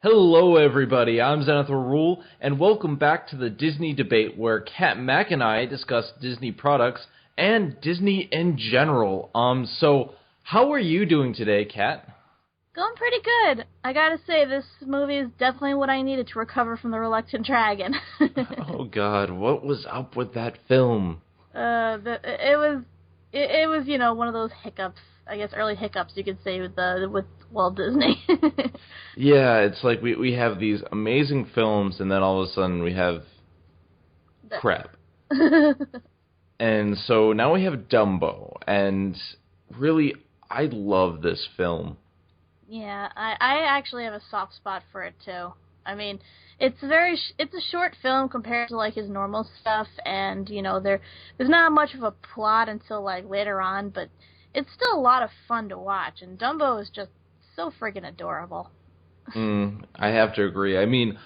Hello, everybody. I'm Zenith Rule, and welcome back to the Disney debate, where Kat Mack and I discuss Disney products and Disney in general. So how are you doing today, Kat? Going pretty good. I gotta say, this movie is definitely what I needed to recover from The Reluctant Dragon. Oh God, what was up with that film? It was one of those hiccups. I guess early hiccups you could say with Walt Disney. Yeah, it's like we have these amazing films, and then all of a sudden we have crap. And so now we have Dumbo, and really, I love this film. Yeah, I actually have a soft spot for it too. I mean, it's a short film compared to like his normal stuff, and there's not much of a plot until like later on, but it's still a lot of fun to watch, and Dumbo is just so friggin' adorable. I have to agree. I mean,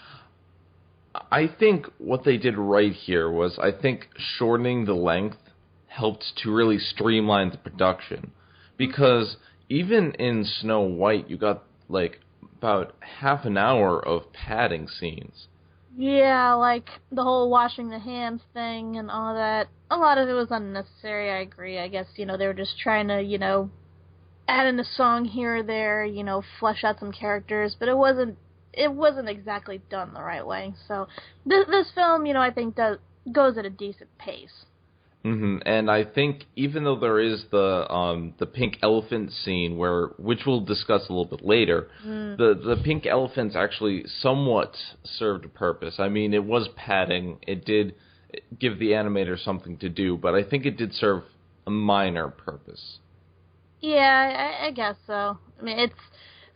I think what they did right here was, I think shortening the length helped to really streamline the production. Because even in Snow White, you got like about half an hour of padding scenes. Yeah, like the whole washing the hands thing and all that. A lot of it was unnecessary, I agree. I guess, they were just trying to, add in a song here or there, flesh out some characters, but it wasn't exactly done the right way. So this film, I think goes at a decent pace. And I think even though there is the pink elephant scene which we'll discuss a little bit later, the pink elephants actually somewhat served a purpose. I mean, it was padding. It did give the animator something to do, but I think it did serve a minor purpose. Yeah, I guess so. I mean, it's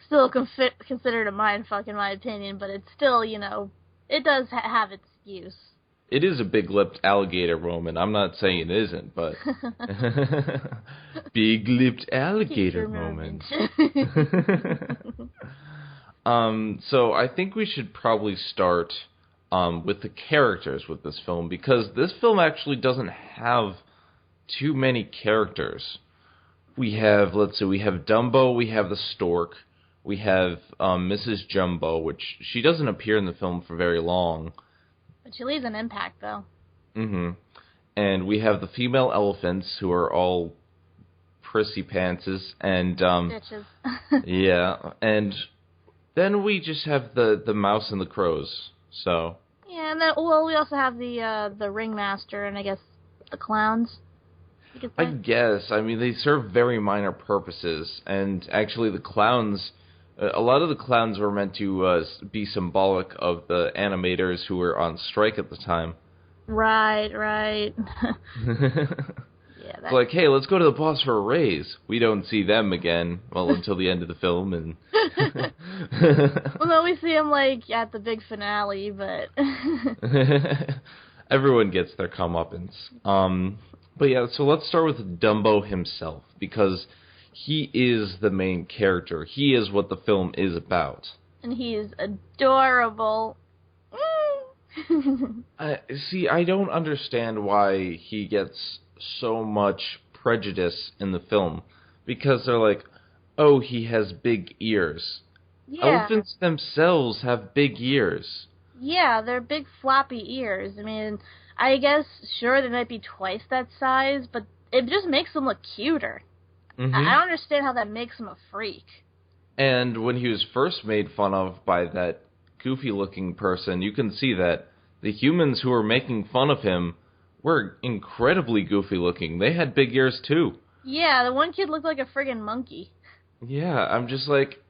still considered a mindfuck in my opinion, but it's still, it does have its use. It is a big-lipped alligator moment. I'm not saying it isn't, but big-lipped alligator moment. So I think we should probably start with the characters with this film, because this film actually doesn't have too many characters. We have Dumbo, we have the stork, we have Mrs. Jumbo, which she doesn't appear in the film for very long. But she leaves an impact, though. And we have the female elephants, who are all prissy pantses, and Bitches. yeah, and then we just have the mouse and the crows. So Yeah, and then we also have the ringmaster and I guess the clowns. You could I say. guess, I mean, they serve very minor purposes, and actually the clowns, a lot of the clowns were meant to be symbolic of the animators who were on strike at the time. Right. Yeah, It's like, hey, let's go to the boss for a raise. We don't see them again, well, until the end of the film, and well, no, we see him like at the big finale, but everyone gets their comeuppance. But yeah, so let's start with Dumbo himself, because he is the main character. He is what the film is about. and he is adorable. I don't understand why he gets so much prejudice in the film, because they're like, oh, he has big ears. Yeah. Elephants themselves have big ears. Yeah, they're big floppy ears. I mean, I guess, sure, they might be twice that size, but it just makes them look cuter. I don't understand how that makes him a freak. And when he was first made fun of by that goofy-looking person, you can see that the humans who were making fun of him were incredibly goofy-looking. They had big ears, too. Yeah, the one kid looked like a friggin' monkey. Yeah, I'm just like,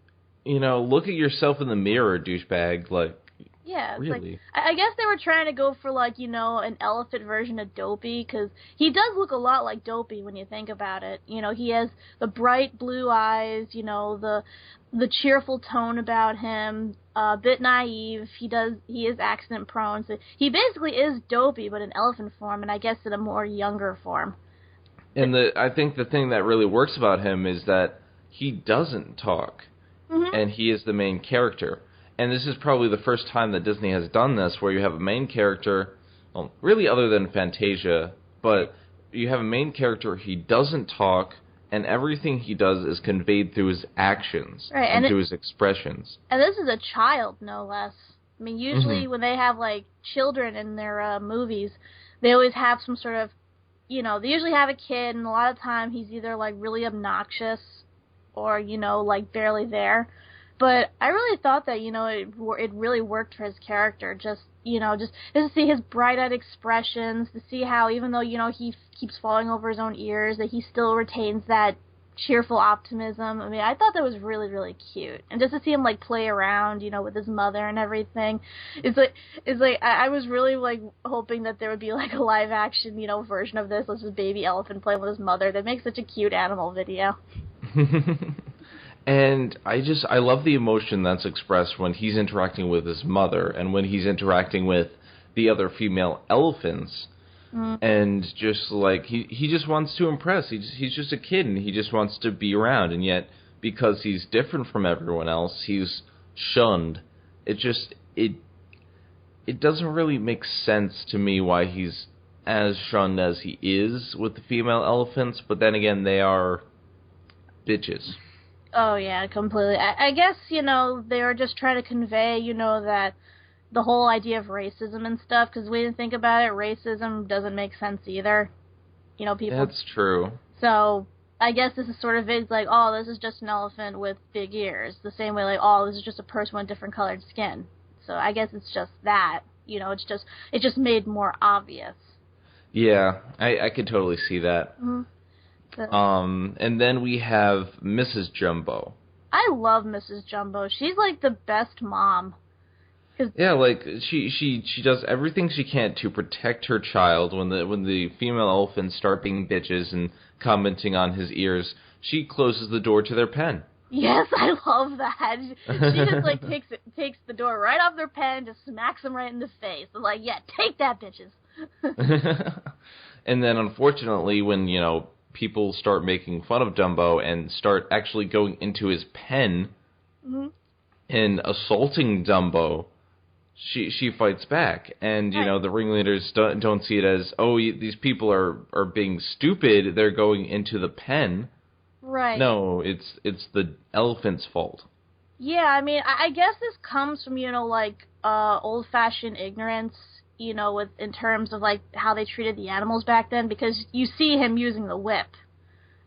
look at yourself in the mirror, douchebag. Like, Yeah, it's really? like, I guess they were trying to go for, like, an elephant version of Dopey, because he does look a lot like Dopey when you think about it. He has the bright blue eyes, the cheerful tone about him, a bit naive. He is accident prone, so he basically is Dopey, but in elephant form, and I guess in a more younger form. And I think the thing that really works about him is that he doesn't talk, and he is the main character. And this is probably the first time that Disney has done this, where you have a main character, well, really other than Fantasia, but you have a main character, he doesn't talk, and everything he does is conveyed through his actions and through his expressions. And this is a child, no less. I mean, usually when they have, like, children in their movies, they always have some sort of, you know, they usually have a kid, and a lot of time he's either, like, really obnoxious or, you know, like, barely there. But I really thought that, you know, it really worked for his character. Just to see his bright-eyed expressions, to see how even though, you know, he keeps falling over his own ears, that he still retains that cheerful optimism. I mean, I thought that was really, really cute. And just to see him, like, play around, you know, with his mother and everything. It's like I was really, like, hoping that there would be, like, a live-action, you know, version of this. This is baby elephant playing with his mother. That makes such a cute animal video. And I love the emotion that's expressed when he's interacting with his mother and when he's interacting with the other female elephants. And just like he just wants to impress. He's just a kid and he just wants to be around. And yet, because he's different from everyone else, he's shunned. It doesn't really make sense to me why he's as shunned as he is with the female elephants. But then again, they are bitches. Oh, yeah, completely. I guess, you know, they were just trying to convey, you know, that the whole idea of racism and stuff, because we didn't think about it, racism doesn't make sense either. You know, people... That's true. So, I guess this is sort of vague, like, oh, this is just an elephant with big ears. The same way, like, oh, this is just a person with different colored skin. So, I guess it's just that. You know, it just made more obvious. Yeah, I could totally see that. Mm-hmm. And then we have Mrs. Jumbo. I love Mrs. Jumbo. She's like the best mom. Yeah, like she does everything she can to protect her child. When the female elephants start being bitches and commenting on his ears, she closes the door to their pen. Yes, I love that. She just like takes the door right off their pen, just smacks them right in the face. I'm like, yeah, take that, bitches. And then unfortunately, when you know. People start making fun of Dumbo and start actually going into his pen and assaulting Dumbo, she fights back. And, you know, the ringleaders don't see it as, oh, these people are being stupid, they're going into the pen. Right. No, it's the elephant's fault. Yeah, I mean, I guess this comes from, you know, like, old-fashioned ignorance, you know, in terms of, like, how they treated the animals back then, because you see him using the whip.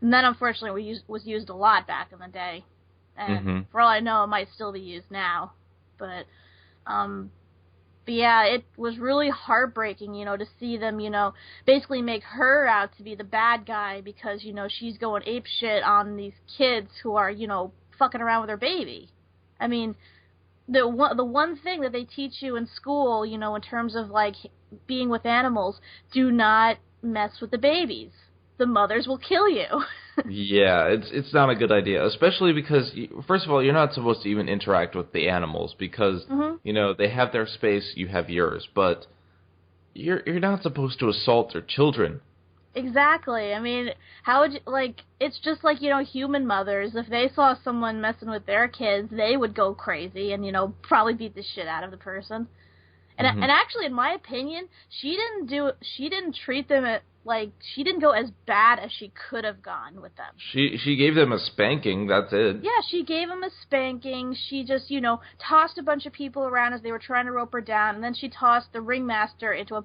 And that, unfortunately, was used a lot back in the day. And for all I know, it might still be used now. But yeah, it was really heartbreaking, you know, to see them, you know, basically make her out to be the bad guy because, you know, she's going apeshit on these kids who are, you know, fucking around with her baby. I mean... The one thing that they teach you in school, you know, in terms of, like, being with animals, do not mess with the babies. The mothers will kill you. Yeah, it's not a good idea, especially because, first of all, you're not supposed to even interact with the animals because, you know, they have their space, you have yours, but you're not supposed to assault their children. Exactly. I mean, how would you, like, it's just like, you know, human mothers. If they saw someone messing with their kids, they would go crazy and, you know, probably beat the shit out of the person. And and actually, in my opinion, she didn't treat them she didn't go as bad as she could have gone with them. She gave them a spanking, that's it. Yeah, she gave them a spanking. She just, you know, tossed a bunch of people around as they were trying to rope her down, and then she tossed the ringmaster into a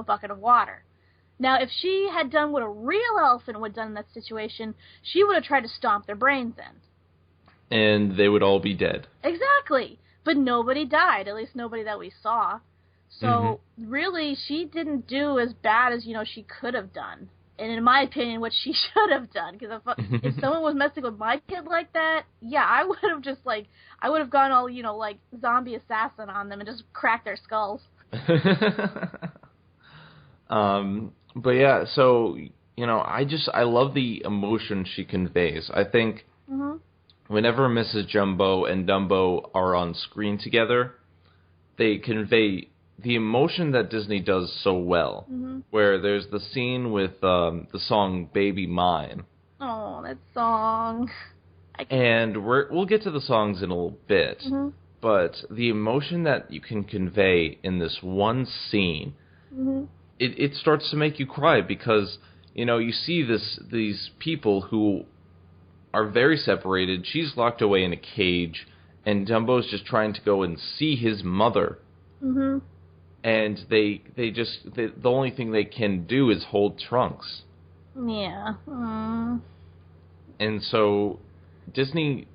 bucket of water. Now, if she had done what a real elephant would have done in that situation, she would have tried to stomp their brains in. And they would all be dead. Exactly. But nobody died, at least nobody that we saw. So, really, she didn't do as bad as, you know, she could have done. And in my opinion, what she should have done. Because if someone was messing with my kid like that, yeah, I would have just, like, I would have gone all, you know, like, zombie assassin on them and just cracked their skulls. But yeah, so, you know, I love the emotion she conveys. I think whenever Mrs. Jumbo and Dumbo are on screen together, they convey the emotion that Disney does so well. Where there's the scene with the song Baby Mine. Oh, that song. And we'll get to the songs in a little bit. But the emotion that you can convey in this one scene... It starts to make you cry because, you know, you see these people who are very separated. She's locked away in a cage, and Dumbo's just trying to go and see his mother. Mm-hmm. And the only thing they can do is hold Trunks. Yeah. Mm. And so Disney,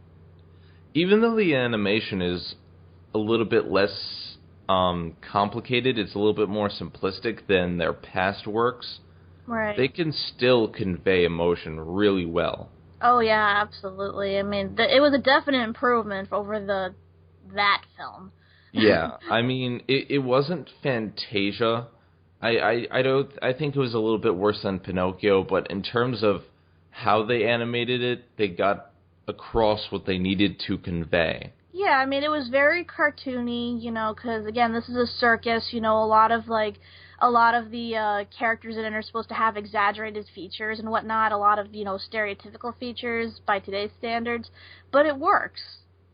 even though the animation is a little bit less complicated, it's a little bit more simplistic than their past works, Right. they can still convey emotion really well. Oh yeah, absolutely. I mean, it was a definite improvement over that film. Yeah, I mean, it wasn't Fantasia. I think it was a little bit worse than Pinocchio, but in terms of how they animated it, they got across what they needed to convey. Yeah, I mean, it was very cartoony, because again, this is a circus. A lot of the characters in it are supposed to have exaggerated features and whatnot. A lot of stereotypical features by today's standards, but it works.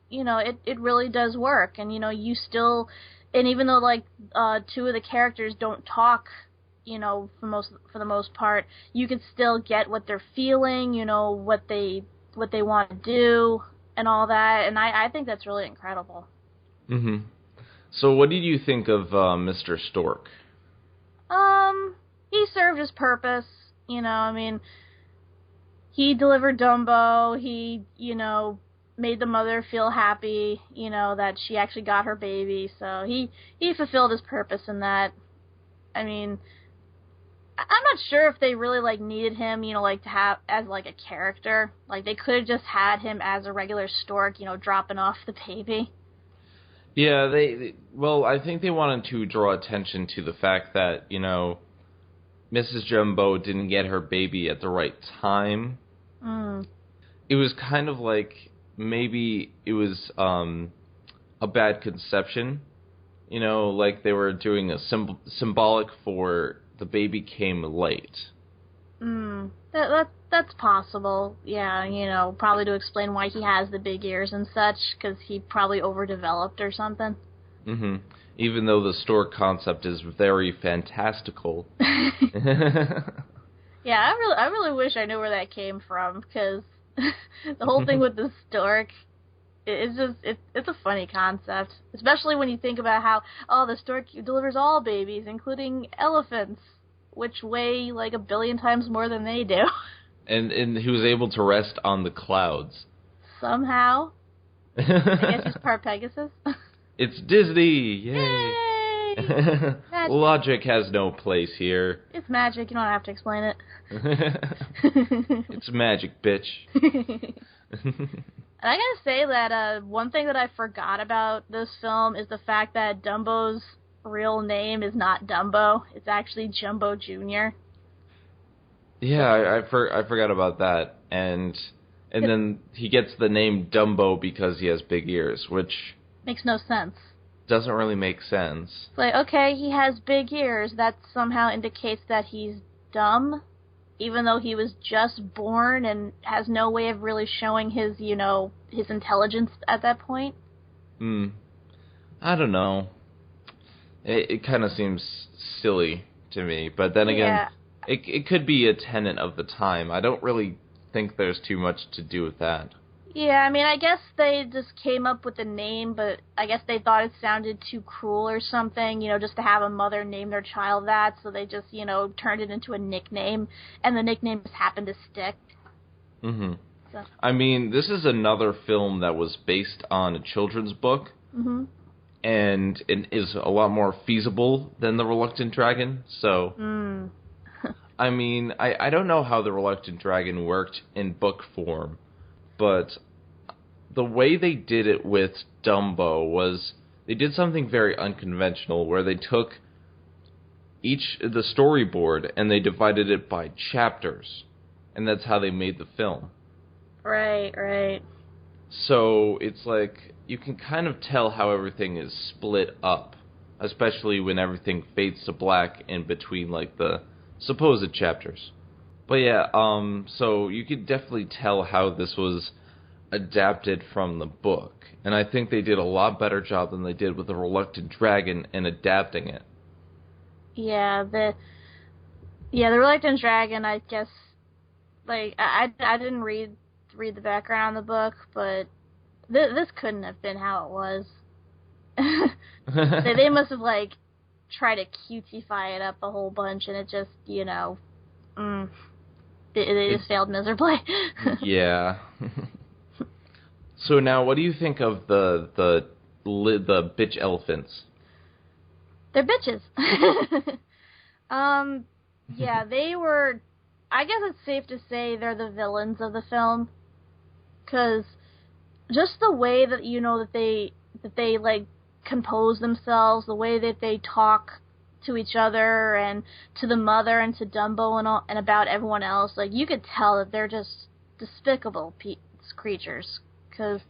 It really does work, and you still, and even though two of the characters don't talk, for the most part, you can still get what they're feeling, what they want to do and all that, and I think that's really incredible. Mm-hmm. So what did you think of Mr. Stork? He served his purpose, I mean, he delivered Dumbo, he, made the mother feel happy, that she actually got her baby, so he fulfilled his purpose in that. I mean, I'm not sure if they really, needed him, to have as, a character. They could have just had him as a regular stork, dropping off the baby. Yeah, well, I think they wanted to draw attention to the fact that, Mrs. Jumbo didn't get her baby at the right time. Mm. It was kind of like maybe it was a bad conception, like they were doing a symbolic for the baby came late. That's possible. Yeah, probably to explain why he has the big ears and such, because he probably overdeveloped or something. Mm-hmm. Even though the stork concept is very fantastical. Yeah, I really wish I knew where that came from, because the whole thing with the stork, it's a funny concept, especially when you think about how the stork delivers all babies, including elephants, which weigh 1 billion times more than they do. And he was able to rest on the clouds. Somehow. I guess he's part Pegasus. It's Disney! Yay! Yay! Logic has no place here. It's magic, you don't have to explain it. It's magic, bitch. And I gotta say that one thing that I forgot about this film is the fact that Dumbo's real name is not Dumbo. It's actually Jumbo Jr. Yeah, I forgot about that. And then he gets the name Dumbo because he has big ears, which makes no sense. Doesn't really make sense. Okay, he has big ears. That somehow indicates that he's dumb, even though he was just born and has no way of really showing his, his intelligence at that point. I don't know. It kind of seems silly to me, but then again, it could be a tenet of the time. I don't really think there's too much to do with that. Yeah, I mean, I guess they just came up with the name, but I guess they thought it sounded too cruel or something, just to have a mother name their child that, so they just, turned it into a nickname, and the nickname just happened to stick. Mm-hmm. So. I mean, this is another film that was based on a children's book, mm-hmm. and it is a lot more feasible than The Reluctant Dragon, so... I mean, I don't know how The Reluctant Dragon worked in book form, but the way they did it with Dumbo was they did something very unconventional where they took the storyboard and they divided it by chapters, and that's how they made the film. Right. So it's like you can kind of tell how everything is split up, especially when everything fades to black in between the supposed chapters. But yeah, so you could definitely tell how this was adapted from the book. And I think they did a lot better job than they did with The Reluctant Dragon in adapting it. Yeah, the Reluctant Dragon, I guess, I didn't read to read the background on the book, but this couldn't have been how it was. They must have, like, tried to cutesify it up a whole bunch, and it just, you know, they just failed miserably. Yeah. So now, what do you think of the bitch elephants? They're bitches. Yeah, they were... I guess it's safe to say they're the villains of the film. Because just the way that, you know, that they like, compose themselves, the way that they talk to each other and to the mother and to Dumbo and about everyone else, like, you could tell that they're just despicable creatures.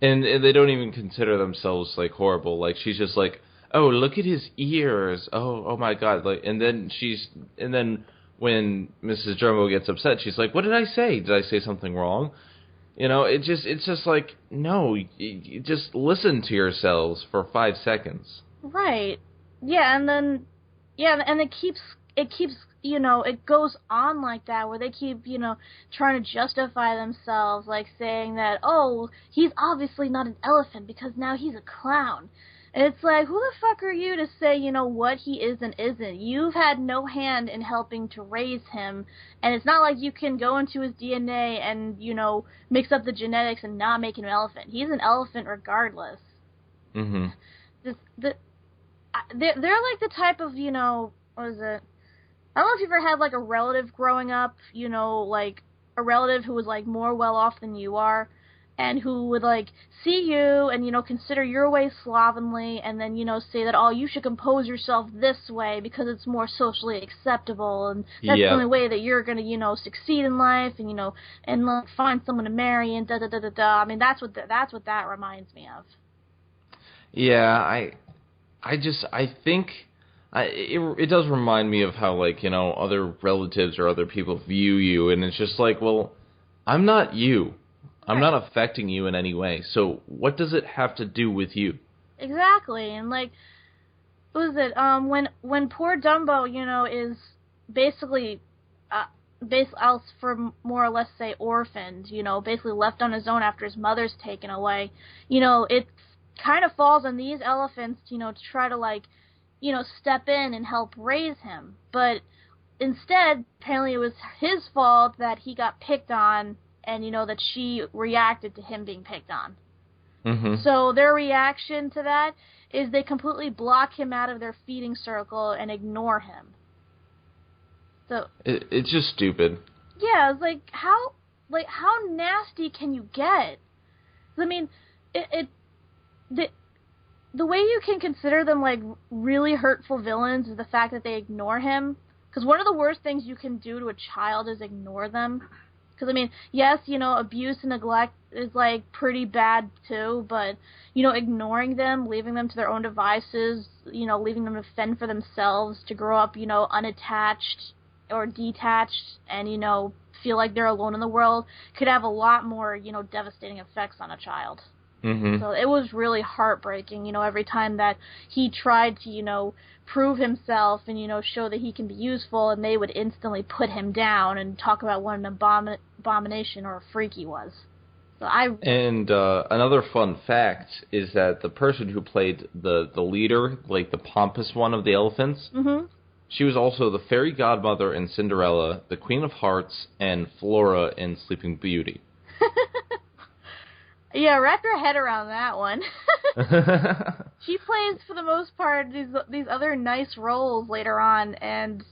And they don't even consider themselves, like, horrible. Like, she's just like, oh, look at his ears. Oh my God. Like, and then when Mrs. Dumbo gets upset, she's like, what did I say? Did I say something wrong? You know, it's just like, no, you just listen to yourselves for 5 seconds. Right. Yeah, and it keeps, you know, it goes on like that, where they keep, you know, trying to justify themselves, like saying that, oh, he's obviously not an elephant because now he's a clown. And it's like, who the fuck are you to say, you know, what he is and isn't? You've had no hand in helping to raise him, and it's not like you can go into his DNA and, you know, mix up the genetics and not make him an elephant. He's an elephant regardless. Mm-hmm. They're like the type of, you know, what is it? I don't know if you ever had, like, a relative growing up, you know, like, a relative who was, like, more well-off than you are, and who would, like, see you and, you know, consider your way slovenly, and then, you know, say that, oh, you should compose yourself this way because it's more socially acceptable, and that's the only way that you're gonna, you know, succeed in life, and, you know, and, like, find someone to marry, and da-da-da-da-da. I mean, that's what that reminds me of. Yeah, I think... It does remind me of how, like, you know, other relatives or other people view you, and it's just like, well, I'm not you. I'm not affecting you in any way, so what does it have to do with you? Exactly, and, like, what was it, when poor Dumbo, you know, is basically, I'll for more or less say orphaned, you know, basically left on his own after his mother's taken away, you know, it kind of falls on these elephants, you know, to try to, like, you know, step in and help raise him. But instead, apparently it was his fault that he got picked on, and, you know, that she reacted to him being picked on. Mm-hmm. So their reaction to that is they completely block him out of their feeding circle and ignore him. So it's just stupid. Yeah, it's like, how nasty can you get? I mean, the way you can consider them, like, really hurtful villains is the fact that they ignore him. Because one of the worst things you can do to a child is ignore them. Because, I mean, yes, you know, abuse and neglect is, like, pretty bad, too. But, you know, ignoring them, leaving them to their own devices, you know, leaving them to fend for themselves, to grow up, you know, unattached or detached and, you know, feel like they're alone in the world, could have a lot more, you know, devastating effects on a child. Mm-hmm. So it was really heartbreaking, you know, every time that he tried to, you know, prove himself and, you know, show that he can be useful, and they would instantly put him down and talk about what an abomination or a freak he was. And another fun fact is that the person who played the leader, like the pompous one of the elephants, she was also the fairy godmother in Cinderella, the Queen of Hearts, and Flora in Sleeping Beauty. Yeah, wrap your head around that one. She plays, for the most part, these other nice roles later on, and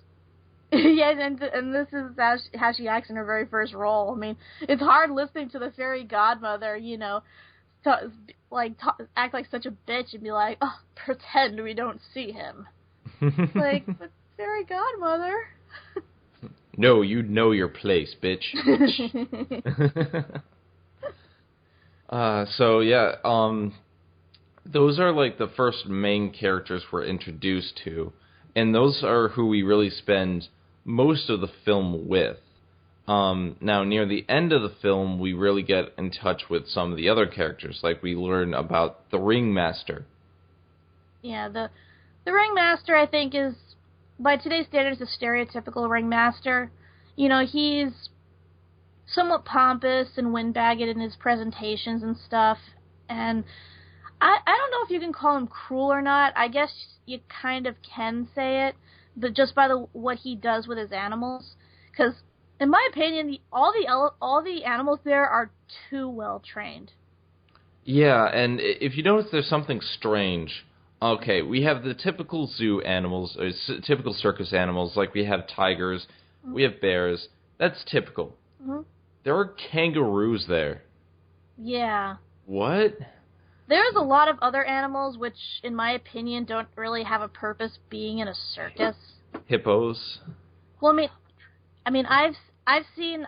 yeah, and this is how she acts in her very first role. I mean, it's hard listening to the fairy godmother, you know, act like such a bitch and be like, oh, pretend we don't see him. Like, but fairy godmother. No, you know your place, bitch. So yeah, those are like the first main characters we're introduced to, and those are who we really spend most of the film with. Now, near the end of the film, we really get in touch with some of the other characters, like we learn about the Ringmaster. Yeah, the Ringmaster, I think, is, by today's standards, a stereotypical Ringmaster. You know, he's somewhat pompous and windbagged in his presentations and stuff. And I don't know if you can call him cruel or not. I guess you kind of can say it, but just by what he does with his animals. Because, in my opinion, all the animals there are too well trained. Yeah, and if you notice there's something strange, okay, we have the typical zoo animals, or typical circus animals, like we have tigers, we have bears. That's typical. Mm-hmm. There are kangaroos there. Yeah. What? There's a lot of other animals which, in my opinion, don't really have a purpose being in a circus. Hippos. Well, I mean, I've seen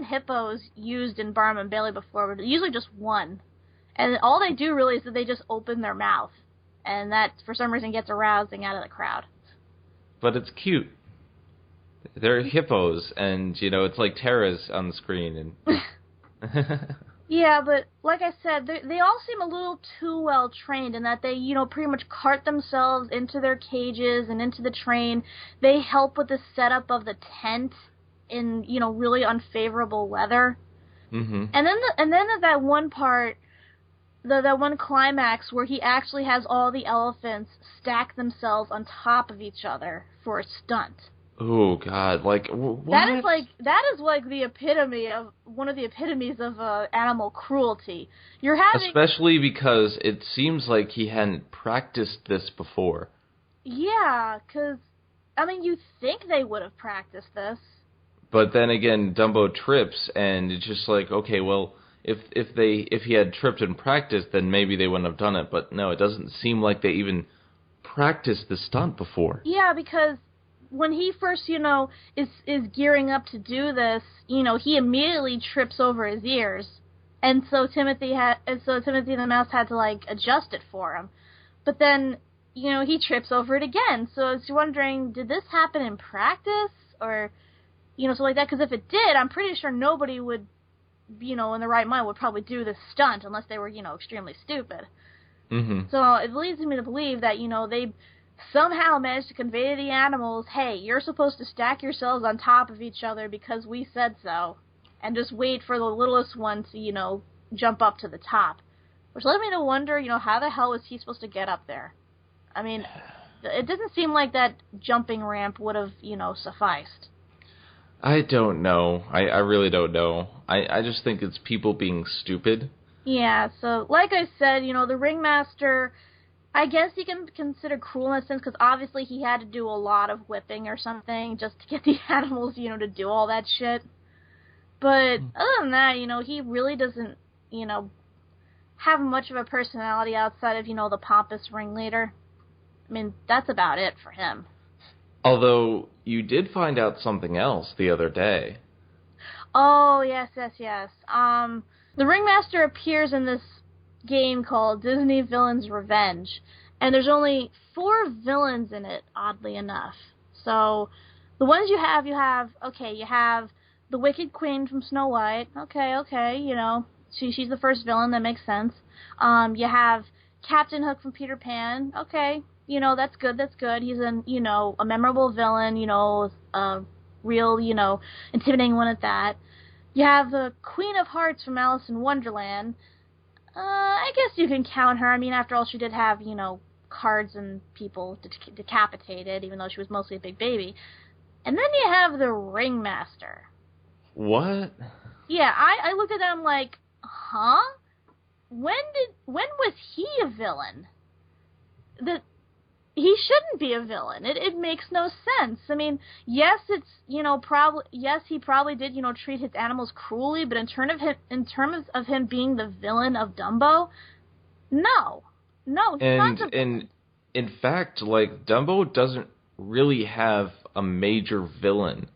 hippos used in Barnum and Bailey before, but usually just one, and all they do really is that they just open their mouth, and that for some reason gets arousing out of the crowd. But it's cute. They're hippos, and it's like Tara's on the screen, and. Yeah, but like I said, they all seem a little too well trained in that they, pretty much cart themselves into their cages and into the train. They help with the setup of the tent in, really unfavorable weather. Mm-hmm. And then that one part, that one climax where he actually has all the elephants stack themselves on top of each other for a stunt. Oh God! Like what? That is like the epitome of one of the epitomes of animal cruelty. You're having, especially because it seems like he hadn't practiced this before. Yeah, because you think they would have practiced this. But then again, Dumbo trips, and it's just like, okay, well, if he had tripped and practiced, then maybe they wouldn't have done it. But no, it doesn't seem like they even practiced the stunt before. Yeah, because when he first, is gearing up to do this, he immediately trips over his ears, and so Timothy the Mouse had to adjust it for him. But then, he trips over it again. So I was wondering, did this happen in practice or, so like that? Because if it did, I'm pretty sure nobody would, in the right mind would probably do this stunt unless they were, extremely stupid. Mm-hmm. So it leads me to believe that, they somehow managed to convey to the animals, hey, you're supposed to stack yourselves on top of each other because we said so, and just wait for the littlest one to, jump up to the top. Which led me to wonder, how the hell was he supposed to get up there? It doesn't seem like that jumping ramp would have, sufficed. I don't know. I really don't know. I just think it's people being stupid. Yeah, so like I said, the ringmaster, I guess you can consider cruel in a sense because obviously he had to do a lot of whipping or something just to get the animals, to do all that shit. But other than that, he really doesn't, have much of a personality outside of, the pompous ringleader. That's about it for him. Although, you did find out something else the other day. Oh, yes. The ringmaster appears in this game called Disney Villains Revenge, and there's only 4 villains in it, oddly enough. So the ones you have the Wicked Queen from Snow White. Okay, she's the first villain, that makes sense. You have Captain Hook from Peter Pan. Okay, that's good. He's a memorable villain, a real, intimidating one at that. You have the Queen of Hearts from Alice in Wonderland. I guess you can count her. After all, she did have, cards and people decapitated, even though she was mostly a big baby. And then you have the Ringmaster. What? Yeah, I looked at them like, huh? When was he a villain? He shouldn't be a villain. It makes no sense. Yes, it's, yes, he probably did, treat his animals cruelly, but in terms of him being the villain of Dumbo, no, he's not the villain. In fact, Dumbo doesn't really have a major villain.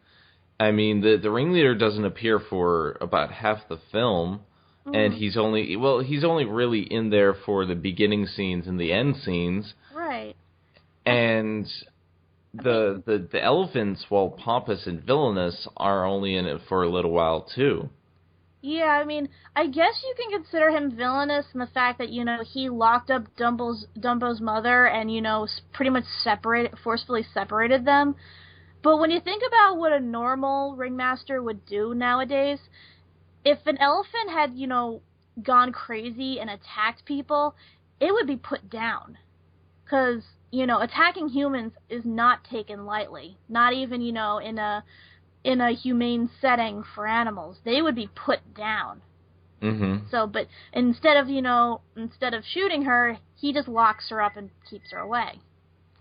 The ringleader doesn't appear for about half the film, and he's only really in there for the beginning scenes and the end scenes. Right. And the elephants, while pompous and villainous, are only in it for a little while too. Yeah, I guess you can consider him villainous in the fact that, he locked up Dumbo's mother and, pretty much forcefully separated them. But when you think about what a normal ringmaster would do nowadays, if an elephant had, gone crazy and attacked people, it would be put down. Because, attacking humans is not taken lightly. Not even, in a humane setting for animals. They would be put down. Mm-hmm. So, but instead of shooting her, he just locks her up and keeps her away.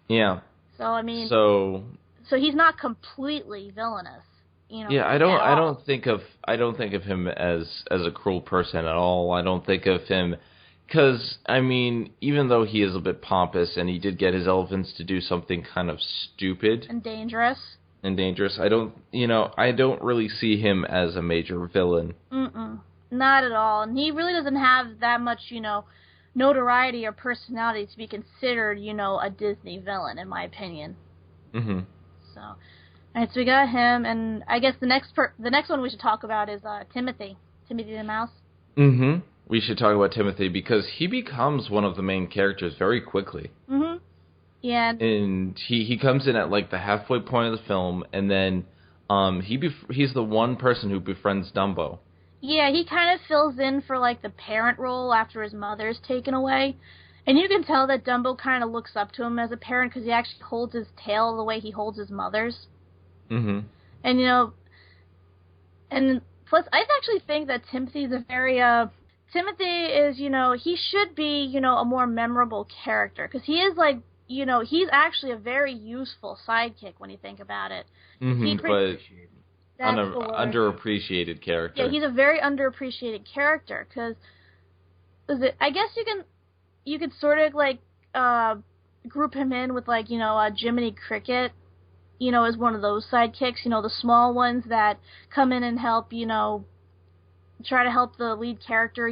Yeah. So, I mean... So he's not completely villainous, Yeah, I don't think of him as a cruel person at all. I don't think of him because I mean, even though he is a bit pompous and he did get his elephants to do something kind of stupid and dangerous, I don't really see him as a major villain. Not at all. And he really doesn't have that much, notoriety or personality to be considered, a Disney villain, in my opinion. Mm-hmm. So, all right, so we got him, and I guess the next one we should talk about is Timothy the Mouse. Mm-hmm. We should talk about Timothy because he becomes one of the main characters very quickly. Mm-hmm. Yeah. And he comes in at like the halfway point of the film, and then he's the one person who befriends Dumbo. Yeah, he kind of fills in for like the parent role after his mother's taken away. And you can tell that Dumbo kind of looks up to him as a parent because he actually holds his tail the way he holds his mother's. Mm-hmm. And, and plus, I actually think that Timothy's Timothy is, he should be, a more memorable character. Because he is like, he's actually a very useful sidekick when you think about it. Mm-hmm, but underappreciated character. Yeah, he's a very underappreciated character because, I guess you could sort of like group him in with like Jiminy Cricket, as one of those sidekicks, the small ones that come in and help, try to help the lead character,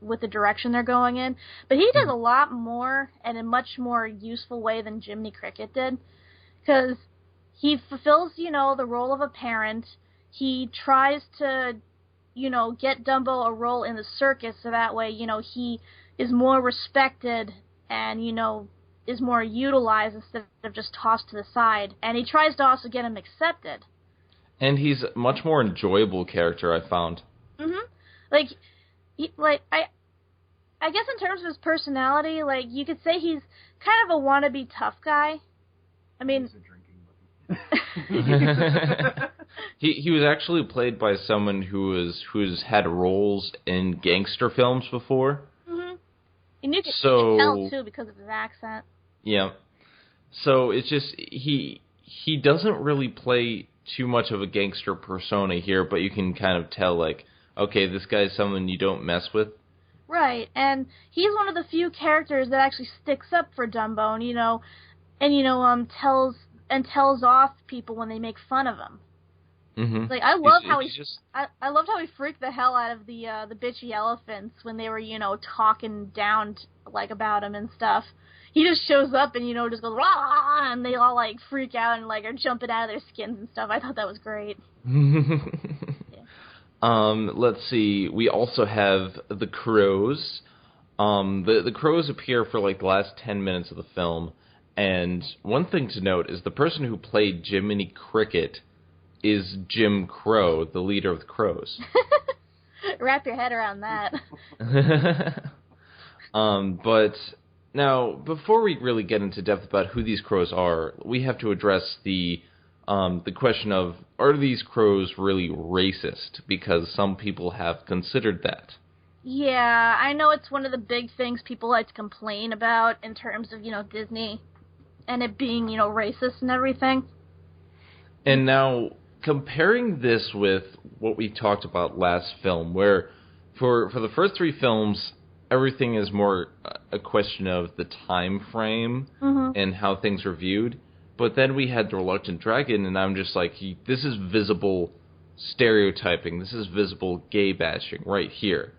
with the direction they're going in. But he does a lot more and in a much more useful way than Jiminy Cricket did, because he fulfills, the role of a parent. He tries to, get Dumbo a role in the circus so that way, he is more respected and, is more utilized instead of just tossed to the side. And he tries to also get him accepted. And he's a much more enjoyable character, I found. Mm-hmm. I guess in terms of his personality, like, you could say he's kind of a wannabe tough guy. I mean... He was actually played by someone who's had roles in gangster films before. Mm-hmm. And you can tell, too, because of his accent. Yeah. So it's just, he doesn't really play too much of a gangster persona here, but you can kind of tell, like, okay, this guy's someone you don't mess with. Right, and he's one of the few characters that actually sticks up for Dumbo, and, tells off people when they make fun of him. Mm-hmm. Like, I loved how he freaked the hell out of the bitchy elephants when they were, talking down about him and stuff. He just shows up and, just goes, rah, and they all, like, freak out and, like, are jumping out of their skins and stuff. I thought that was great. Yeah. Let's see. We also have the crows. The crows appear for, like, the last 10 minutes of the film. And one thing to note is the person who played Jiminy Cricket is Jim Crow, the leader of the Crows. Wrap your head around that. But now, before we really get into depth about who these crows are, we have to address the question of, are these crows really racist? Because some people have considered that. Yeah, I know it's one of the big things people like to complain about in terms of, Disney and it being, racist and everything. And now, comparing this with what we talked about last film, where for the first three films, everything is more a question of the time frame and how things are viewed. But then we had The Reluctant Dragon, and I'm just like, this is visible stereotyping. This is visible gay bashing right here.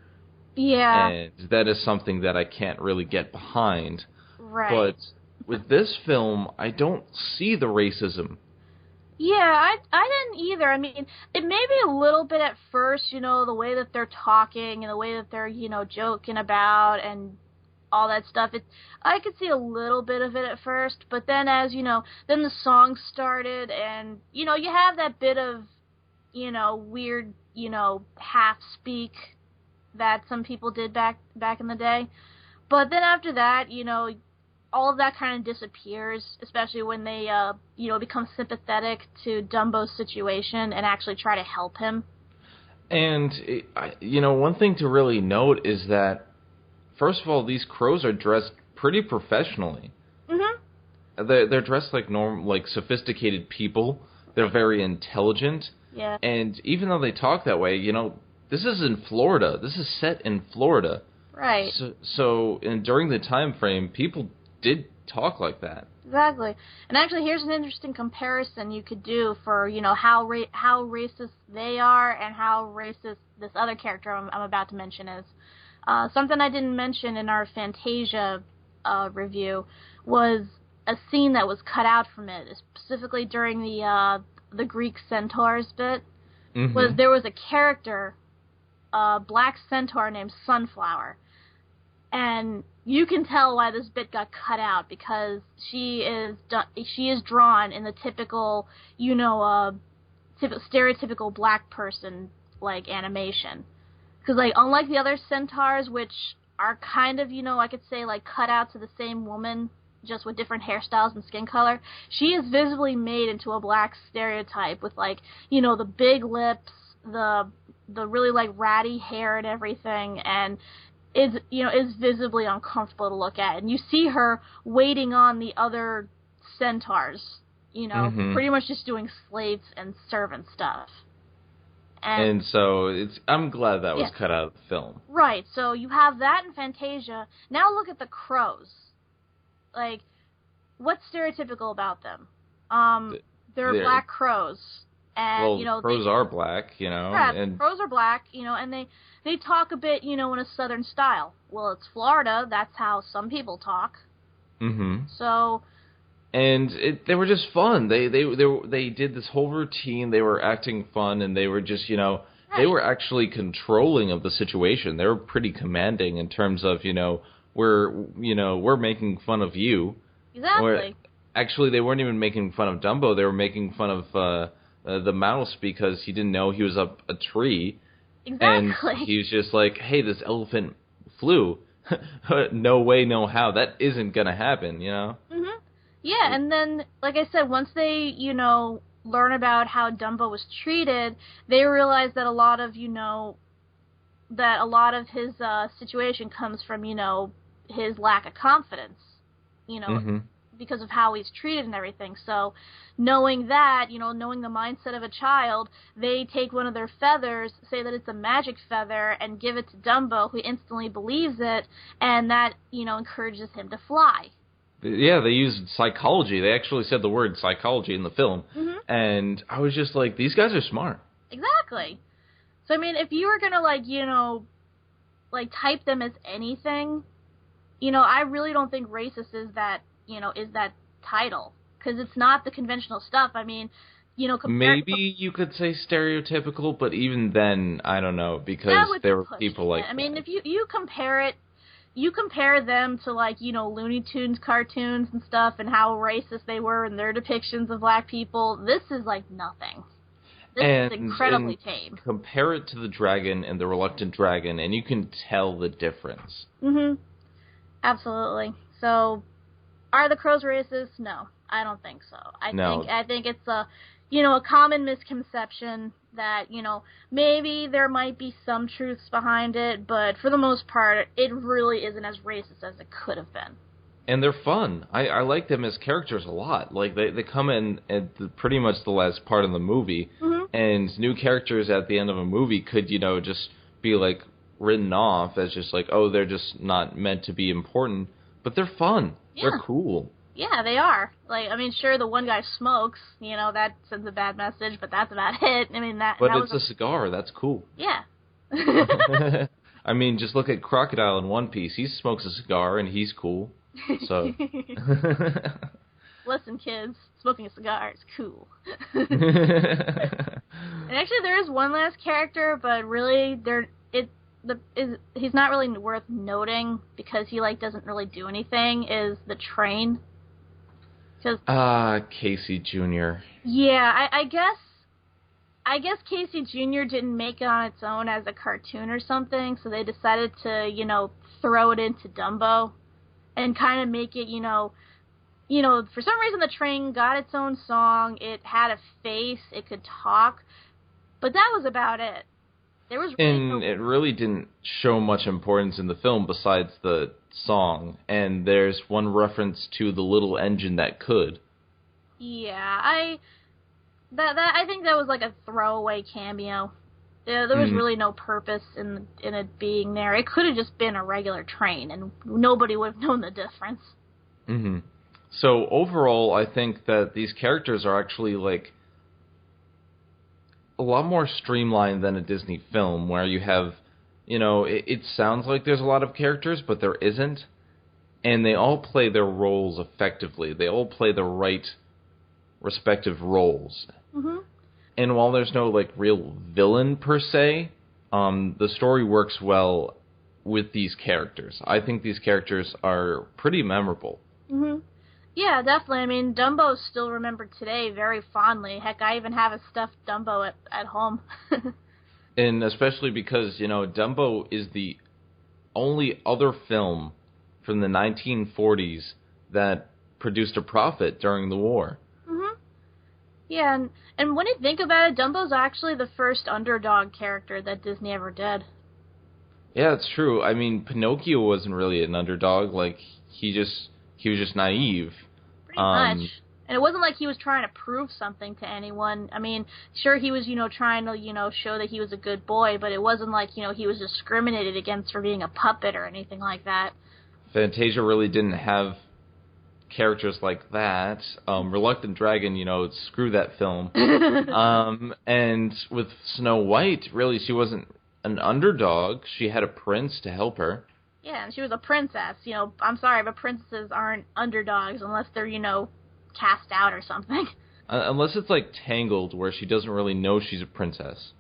Yeah. And that is something that I can't really get behind. Right. But with this film, I don't see the racism. Yeah, I didn't either. I mean, it may be a little bit at first, the way that they're talking and the way that they're, joking about and, all that stuff. I could see a little bit of it at first, but then as, then the song started and, you have that bit of, weird, half speak that some people did back in the day. But then after that, all of that kind of disappears, especially when they, become sympathetic to Dumbo's situation and actually try to help him. And, one thing to really note is that, first of all, these crows are dressed pretty professionally. Mm-hmm. They're dressed like sophisticated people. They're very intelligent. Yeah. And even though they talk that way, this is in Florida. This is set in Florida. Right. So and during the time frame, people did talk like that. Exactly. And actually, here's an interesting comparison you could do for, how racist they are and how racist this other character I'm about to mention is. Something I didn't mention in our Fantasia review was a scene that was cut out from it, specifically during the Greek centaurs bit. Mm-hmm. There was a character, a black centaur named Sunflower, and you can tell why this bit got cut out because she is drawn in the typical, stereotypical black person like animation. Because unlike the other centaurs, which are kind of I could say cut out to the same woman, just with different hairstyles and skin color, she is visibly made into a black stereotype with the big lips, the really ratty hair and everything, and is visibly uncomfortable to look at. And you see her waiting on the other centaurs, mm-hmm. pretty much just doing slaves and servant stuff. And so I'm glad that was cut out of the film. Right. So you have that in Fantasia. Now look at the crows. What's stereotypical about them? They're black crows. And, crows are black, Yeah, and crows are black, and they talk a bit, in a southern style. Well, it's Florida. That's how some people talk. Mm-hmm. So. And they were just fun. They did this whole routine. They were acting fun, and they were just, they were actually controlling of the situation. They were pretty commanding in terms of, we're making fun of you. Exactly. Actually, they weren't even making fun of Dumbo. They were making fun of the mouse because he didn't know he was up a tree. Exactly. And he was just like, hey, this elephant flew. No way, no how. That isn't going to happen, Mm-hmm. Yeah, and then, like I said, once they, learn about how Dumbo was treated, they realize that a lot of his situation comes from, his lack of confidence, mm-hmm. because of how he's treated and everything. So knowing that, knowing the mindset of a child, they take one of their feathers, say that it's a magic feather, and give it to Dumbo, who instantly believes it, and that, encourages him to fly. Yeah, they used psychology. They actually said the word psychology in the film. Mm-hmm. And I was just like, these guys are smart. Exactly. So, I mean, if you were going to, type them as anything, I really don't think racist is that, is that title. Because it's not the conventional stuff. I mean, maybe you could say stereotypical, but even then, I don't know, because there were people like that. I mean, if you compare it, you compare them to, Looney Tunes cartoons and stuff and how racist they were in their depictions of black people, this is, nothing. This is incredibly tame. Compare it to the dragon and the reluctant dragon, and you can tell the difference. Mm-hmm. Absolutely. So, are the crows racist? No, I don't think so. I think it's a common misconception that, maybe there might be some truths behind it, but for the most part, it really isn't as racist as it could have been. And they're fun. I like them as characters a lot. They come in at pretty much the last part of the movie, mm-hmm. and new characters at the end of a movie could, just be, written off as just they're just not meant to be important, but they're fun. Yeah. They're cool. Yeah, they are. Sure, the one guy smokes, that sends a bad message, but that's about it. But it's a cigar. That's cool. Yeah. Just look at Crocodile in One Piece. He smokes a cigar, and he's cool. So. Listen, kids, smoking a cigar is cool. And actually, there is one last character, but really, he's not really worth noting because he like doesn't really do anything is the train. Casey Jr. Yeah, I guess Casey Jr. didn't make it on its own as a cartoon or something, so they decided to, throw it into Dumbo and kind of make it, for some reason the train got its own song, it had a face, it could talk, but that was about it. There was really it really didn't show much importance in the film besides the song, and there's one reference to the little engine that could. Yeah, I think that was like a throwaway cameo. There was really no purpose in it being there. It could have just been a regular train, and nobody would have known the difference. Mm-hmm. So overall, I think that these characters are actually like a lot more streamlined than a Disney film, where you have, it sounds like there's a lot of characters, but there isn't, and they all play their roles effectively. They all play the right respective roles. Mm-hmm. And while there's no like real villain per se, the story works well with these characters. I think these characters are pretty memorable. Mm-hmm. Yeah, definitely. I mean, Dumbo's still remembered today very fondly. Heck, I even have a stuffed Dumbo at home. And especially because, Dumbo is the only other film from the 1940s that produced a profit during the war. Mm-hmm. Yeah, and when you think about it, Dumbo's actually the first underdog character that Disney ever did. Yeah, it's true. I mean, Pinocchio wasn't really an underdog. Like, he was just naive. Pretty much. And it wasn't like he was trying to prove something to anyone. I mean, sure, he was, trying to, show that he was a good boy, but it wasn't like, he was discriminated against for being a puppet or anything like that. Fantasia really didn't have characters like that. Reluctant Dragon, screw that film. And with Snow White, really, she wasn't an underdog. She had a prince to help her. Yeah, and she was a princess. I'm sorry, but princesses aren't underdogs unless they're, cast out or something. Unless it's like Tangled, where she doesn't really know she's a princess.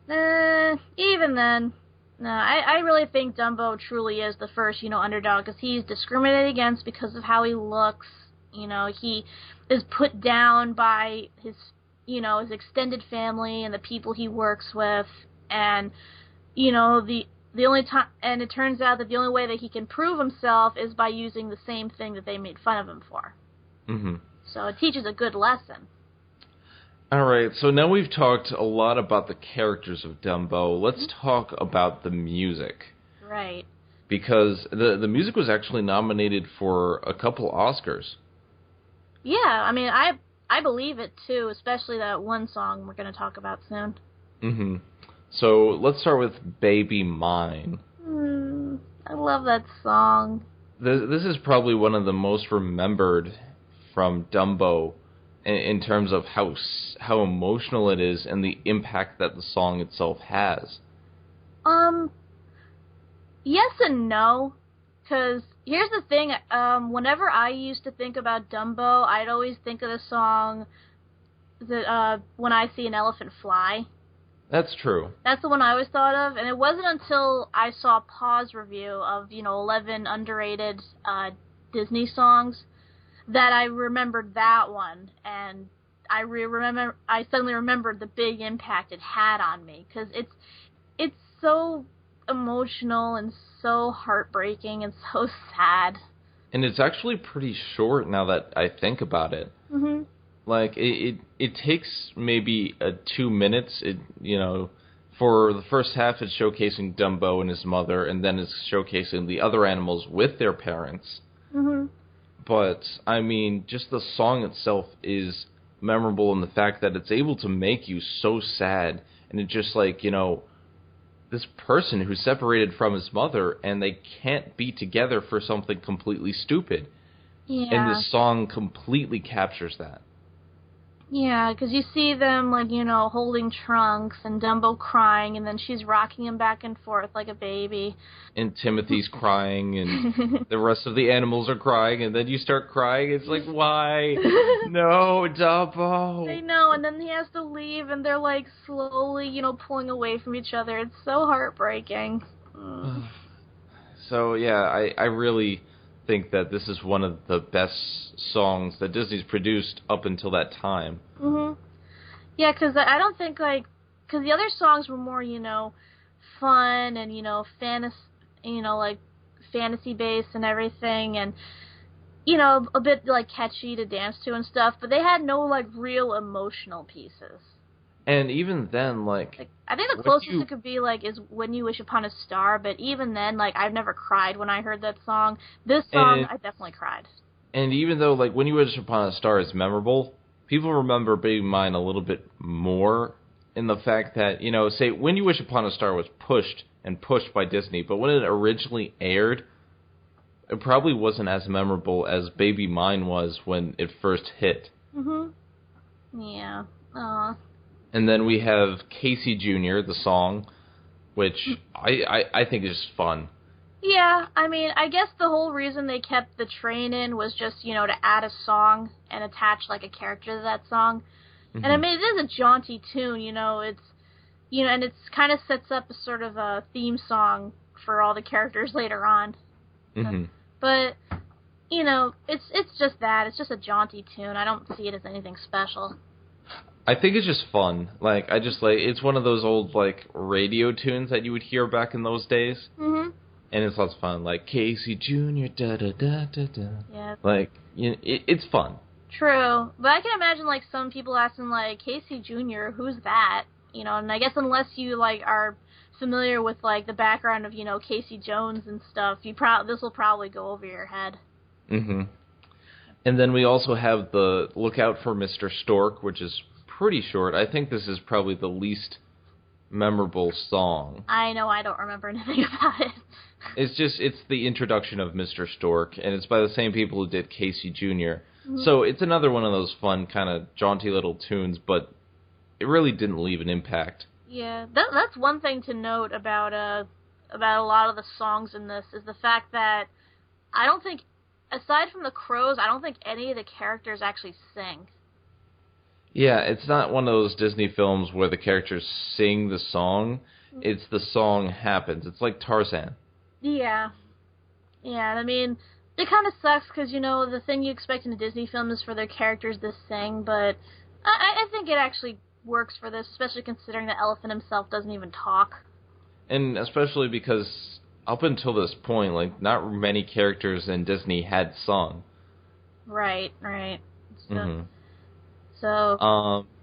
Even then. No, I really think Dumbo truly is the first, underdog, because he's discriminated against because of how he looks. He is put down by his extended family and the people he works with, and, the only time, and it turns out that the only way that he can prove himself is by using the same thing that they made fun of him for. Mm-hmm. So it teaches a good lesson. All right, so now we've talked a lot about the characters of Dumbo. Let's talk about the music. Right. Because the music was actually nominated for a couple Oscars. Yeah, I mean, I believe it, too, especially that one song we're going to talk about soon. Mm-hmm. So let's start with Baby Mine. I love that song. This is probably one of the most remembered from Dumbo in terms of how emotional it is and the impact that the song itself has. Yes and no, because here's the thing. Whenever I used to think about Dumbo, I'd always think of the song that When I See an Elephant Fly. That's true. That's the one I always thought of, and it wasn't until I saw Paw's review of 11 underrated Disney songs that I remembered that one, and I suddenly remembered the big impact it had on me, because it's so emotional and so heartbreaking and so sad. And it's actually pretty short now that I think about it. Mm-hmm. Like, it takes maybe 2 minutes, for the first half it's showcasing Dumbo and his mother, and then it's showcasing the other animals with their parents. Mm-hmm. But, I mean, just the song itself is memorable in the fact that it's able to make you so sad, and it's just like, this person who's separated from his mother, and they can't be together for something completely stupid. Yeah. And this song completely captures that. Yeah, because you see them, holding trunks, and Dumbo crying, and then she's rocking him back and forth like a baby. And Timothy's crying, and the rest of the animals are crying, and then you start crying. It's like, why? No, Dumbo. I know, and then he has to leave, and they're, slowly, pulling away from each other. It's so heartbreaking. So yeah, I really think that this is one of the best songs that Disney's produced up until that time. Mhm. Yeah, because I don't think because the other songs were more fun and like fantasy based and everything, and a bit like catchy to dance to and stuff, but they had no like real emotional pieces. And even then, Like I think the closest it could be like is When You Wish Upon a Star, but even then, like I've never cried when I heard that song. This song, I definitely cried. And even though like When You Wish Upon a Star is memorable, people remember Baby Mine a little bit more in the fact that, say When You Wish Upon a Star was pushed and pushed by Disney, but when it originally aired, it probably wasn't as memorable as Baby Mine was when it first hit. Mhm. Yeah. Aw. And then we have Casey Jr., the song, which I think is fun. Yeah, I mean, I guess the whole reason they kept the train in was just, to add a song and attach, like, a character to that song. Mm-hmm. And I mean, it is a jaunty tune, it's, and it's kind of sets up a sort of a theme song for all the characters later on. Mm-hmm. But, it's just that. It's just a jaunty tune. I don't see it as anything special. I think it's just fun. Like, it's one of those old, like, radio tunes that you would hear back in those days. Mm-hmm. And it's lots of fun. Like, Casey Jr., da-da-da-da-da. Yeah. Like, it's fun. True. But I can imagine, like, some people asking, like, Casey Jr., who's that? And I guess unless you, like, are familiar with, like, the background of, Casey Jones and stuff, this will probably go over your head. Mm-hmm. And then we also have the Look Out for Mr. Stork, which is pretty short. I think this is probably the least memorable song. I know, I don't remember anything about it. It's the introduction of Mr. Stork, and it's by the same people who did Casey Jr. Mm-hmm. So it's another one of those fun, kind of jaunty little tunes, but it really didn't leave an impact. Yeah, that's one thing to note about a lot of the songs in this, is the fact that I don't think, aside from the crows, I don't think any of the characters actually sing. Yeah, it's not one of those Disney films where the characters sing the song. It's the song happens. It's like Tarzan. Yeah. Yeah, and I mean, it kind of sucks because, the thing you expect in a Disney film is for their characters to sing, but I think it actually works for this, especially considering the elephant himself doesn't even talk. And especially because up until this point, like, not many characters in Disney had sung. Right. So, mm-hmm.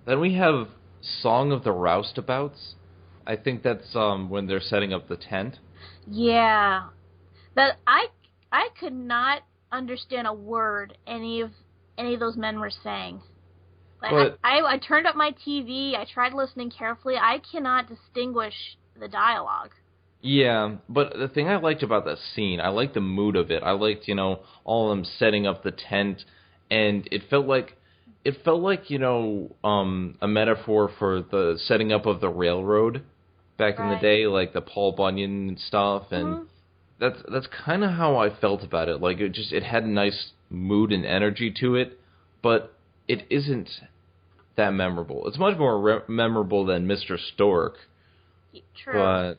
Then we have Song of the Roustabouts. I think that's when they're setting up the tent. Yeah. That I could not understand a word any of those men were saying. Like, I turned up my TV, I tried listening carefully, I cannot distinguish the dialogue. Yeah, but the thing I liked about that scene, I liked the mood of it. I liked, all of them setting up the tent, and it felt like a metaphor for the setting up of the railroad back in the day, like the Paul Bunyan stuff, and that's kind of how I felt about it. Like, it had a nice mood and energy to it, but it isn't that memorable. It's much more memorable than Mr. Stork. True. But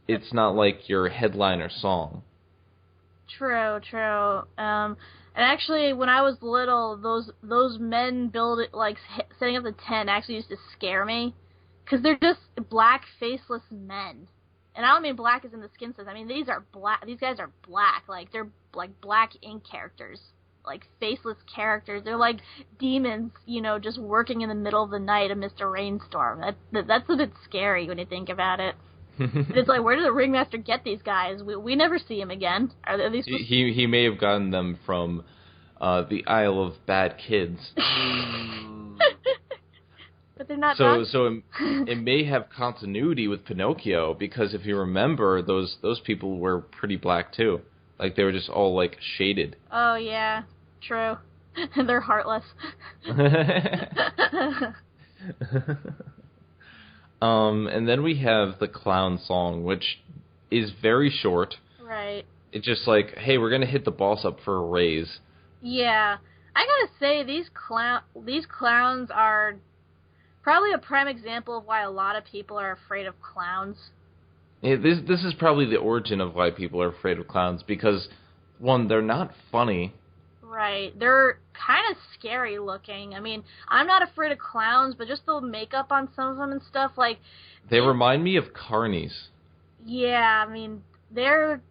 it's not like your headliner song. True. And actually, when I was little, those men setting up the tent actually used to scare me, because they're just black, faceless men. And I don't mean black as in the skin sense. I mean, these are black. These guys are black. Like, they're like black ink characters, like faceless characters. They're like demons, just working in the middle of the night amidst a rainstorm. That's a bit scary when you think about it. It's like, where did the ringmaster get these guys? We never see him again. Are these? He may have gotten them from the Isle of Bad Kids. But they're not. So it may have continuity with Pinocchio, because if you remember, those people were pretty black too. Like, they were just all like shaded. Oh yeah, true. They're heartless. And then we have the clown song, which is very short. Right. It's just like, hey, we're gonna hit the boss up for a raise. Yeah, I gotta say, these clowns are probably a prime example of why a lot of people are afraid of clowns. This is probably the origin of why people are afraid of clowns, because, one, they're not funny. Right. They're kind of scary looking. I mean, I'm not afraid of clowns, but just the makeup on some of them and stuff, like... They remind me of carnies. Yeah, I mean, they're...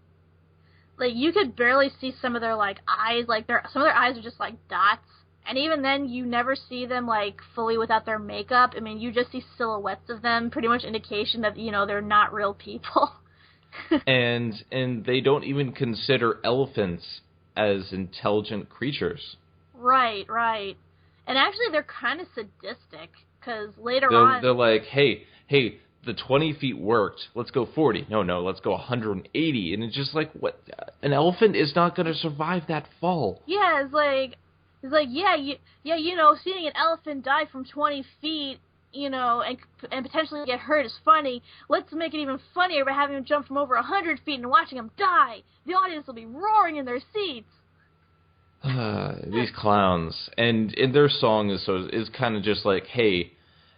Like, you could barely see some of their, like, eyes. Like, some of their eyes are just, like, dots. And even then, you never see them, like, fully without their makeup. I mean, you just see silhouettes of them, pretty much indication that, you know, they're not real people. and they don't even consider elephants as intelligent creatures. Right. And actually, they're kind of sadistic, because later They're like, hey, the 20 feet worked. Let's go 40. No, let's go 180. And it's just like, what? An elephant is not going to survive that fall. Yeah, it's like, you know, seeing an elephant die from 20 feet, you know, and potentially get hurt is funny. Let's make it even funnier by having him jump from over 100 feet and watching him die. The audience will be roaring in their seats. These clowns. And their song is kind of just like, hey,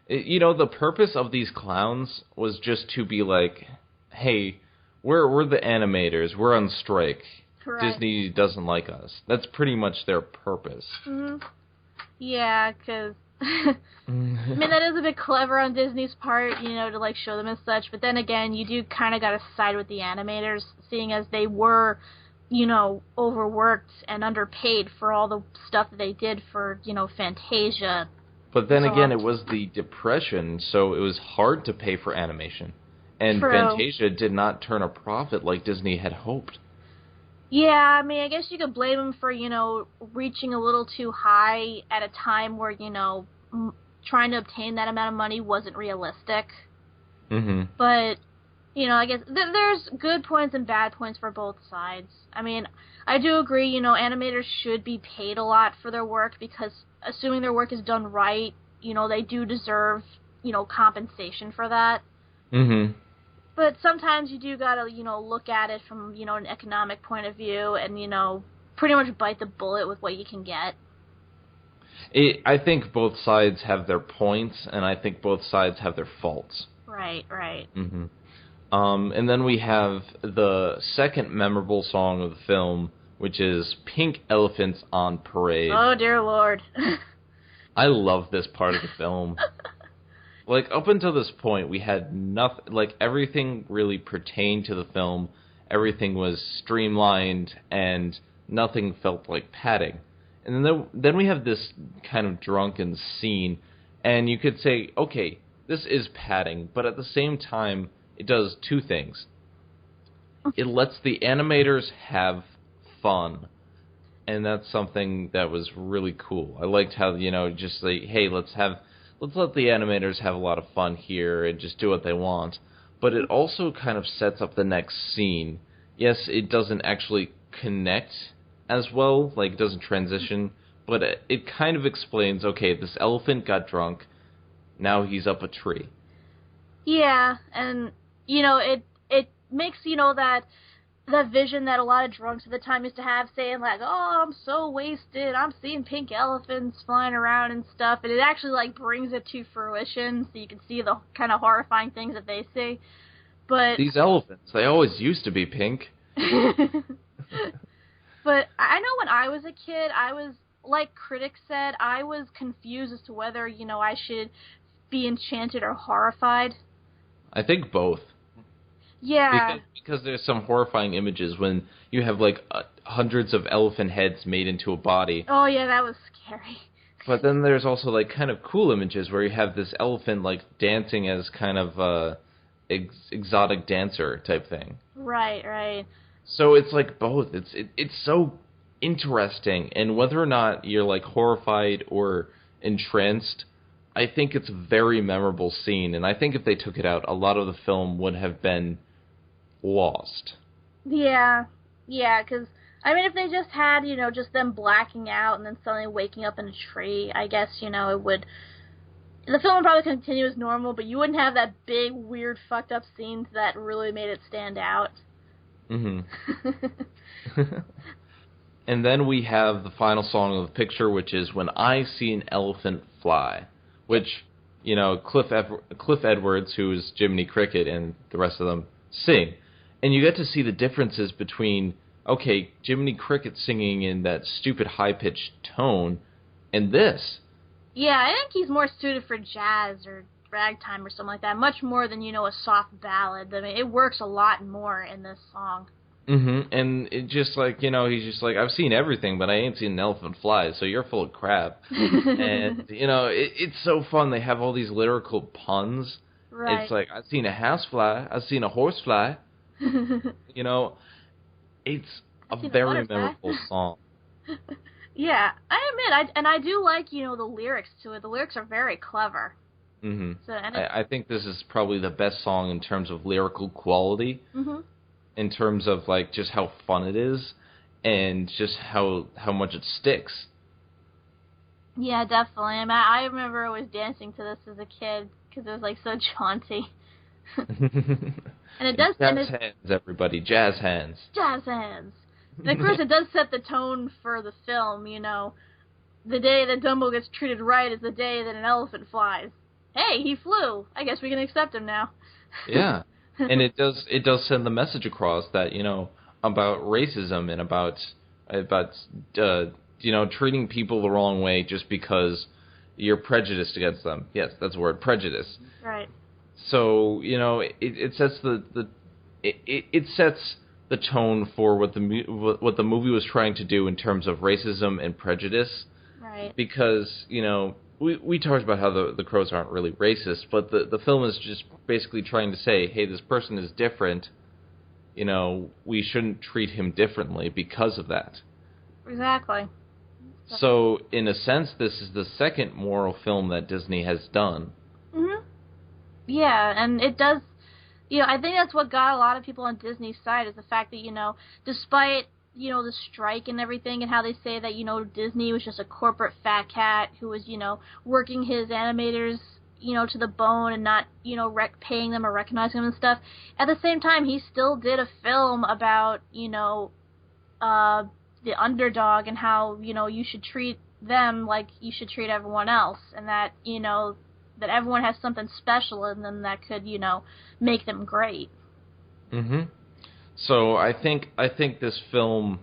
you know, the purpose of these clowns was just to be like, hey, we're the animators. We're on strike. Right. Disney doesn't like us. That's pretty much their purpose. Mm-hmm. Yeah, because... I mean, that is a bit clever on Disney's part, you know, to, like, show them as such. But then again, you do kind of got to side with the animators, seeing as they were, you know, overworked and underpaid for all the stuff that they did for, you know, Fantasia. But then again, it was the Depression, so it was hard to pay for animation. And True. Fantasia did not turn a profit like Disney had hoped. Yeah, I mean, I guess you could blame them for, you know, reaching a little too high at a time where, you know, trying to obtain that amount of money wasn't realistic. Mm-hmm. But, you know, I guess there's good points and bad points for both sides. I mean, I do agree, you know, animators should be paid a lot for their work because assuming their work is done right, you know, they do deserve, you know, compensation for that. Mm-hmm. But sometimes you do gotta, you know, look at it from, you know, an economic point of view and, you know, pretty much bite the bullet with what you can get. I think both sides have their points, and I think both sides have their faults. Right. Mm-hmm. And then we have the second memorable song of the film, which is Pink Elephants on Parade. Oh, dear Lord. I love this part of the film. Like, up until this point, we had nothing, like, everything really pertained to the film. Everything was streamlined, and nothing felt like padding. And then we have this kind of drunken scene, and you could say, okay, this is padding, but at the same time, it does two things. It lets the animators have fun, and that's something that was really cool. I liked how, you know, just like, hey, let's let the animators have a lot of fun here and just do what they want. But it also kind of sets up the next scene. Yes, it doesn't actually connect as well, like it doesn't transition, but it kind of explains, okay, this elephant got drunk, now he's up a tree. Yeah, and, you know, it makes, you know, that vision that a lot of drunks at the time used to have, saying, like, oh, I'm so wasted, I'm seeing pink elephants flying around and stuff, and it actually, like, brings it to fruition, so you can see the kind of horrifying things that they see. But these elephants, they always used to be pink. But I know when I was a kid, I was, like critics said, I was confused as to whether, you know, I should be enchanted or horrified. I think both. Yeah. Because there's some horrifying images when you have, like, hundreds of elephant heads made into a body. Oh, yeah, that was scary. But then there's also, like, kind of cool images where you have this elephant, like, dancing as kind of a exotic dancer type thing. Right. So it's like both. It's so interesting, and whether or not you're, like, horrified or entranced, I think it's a very memorable scene, and I think if they took it out, a lot of the film would have been lost. Yeah, because, I mean, if they just had, you know, just them blacking out and then suddenly waking up in a tree, I guess, you know, the film would probably continue as normal, but you wouldn't have that big, weird, fucked up scenes that really made it stand out. Mm-hmm. And then we have the final song of the picture, which is When I See an Elephant Fly, which, you know, Cliff Edwards, who is Jiminy Cricket, and the rest of them, sing. And you get to see the differences between, okay, Jiminy Cricket singing in that stupid high-pitched tone and this. Yeah, I think he's more suited for jazz or ragtime or something like that, much more than, a soft ballad. I mean, it works a lot more in this song. And it just he's just like, I've seen everything, but I ain't seen an elephant fly, so you're full of crap. And, it's so fun. They have all these lyrical puns. Right. It's like, I've seen a house fly, I've seen a horse fly. It's a very memorable song. Yeah, I admit, I do like, the lyrics to it. The lyrics are very clever. Mm-hmm. So, I think this is probably the best song in terms of lyrical quality. Mm-hmm. In terms of, just how fun it is, and just how much it sticks. Yeah, definitely. I remember always dancing to this as a kid, because it was, so jaunty. And it does... Jazz hands, everybody. Jazz hands. Jazz hands. And, of course, it does set the tone for the film, The day that Dumbo gets treated right is the day that an elephant flies. Hey, he flew. I guess we can accept him now. Yeah. And it does send the message across that, about racism and about treating people the wrong way just because you're prejudiced against them. Yes, that's the word, prejudice. Right. So, it sets it sets the tone for what the movie was trying to do in terms of racism and prejudice. Right. Because, we talked about how the Crows aren't really racist, but the film is just basically trying to say, hey, this person is different. We shouldn't treat him differently because of that. Exactly. So, in a sense, this is the second moral film that Disney has done. Mm-hmm. Yeah, and it does... I think that's what got a lot of people on Disney's side is the fact that, despite... the strike and everything, and how they say that, Disney was just a corporate fat cat who was, working his animators, to the bone and not, paying them or recognizing them and stuff. At the same time, he still did a film about, the underdog and how, you should treat them like you should treat everyone else, and that, that everyone has something special in them that could, make them great. Mm-hmm. So I think this film,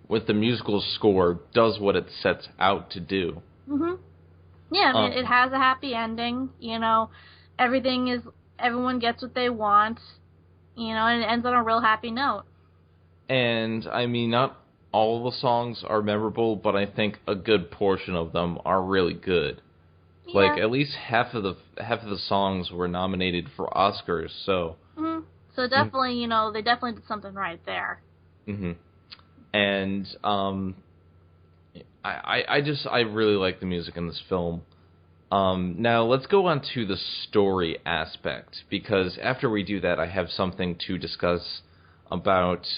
with the musical score, does what it sets out to do. Mhm. Yeah, I mean, it has a happy ending. Everyone gets what they want. And it ends on a real happy note. And I mean, not all the songs are memorable, but I think a good portion of them are really good. Yeah. At least half of the songs were nominated for Oscars. So. Mhm. So definitely, they definitely did something right there. Mm-hmm. And I really like the music in this film. Now let's go on to the story aspect, because after we do that, I have something to discuss about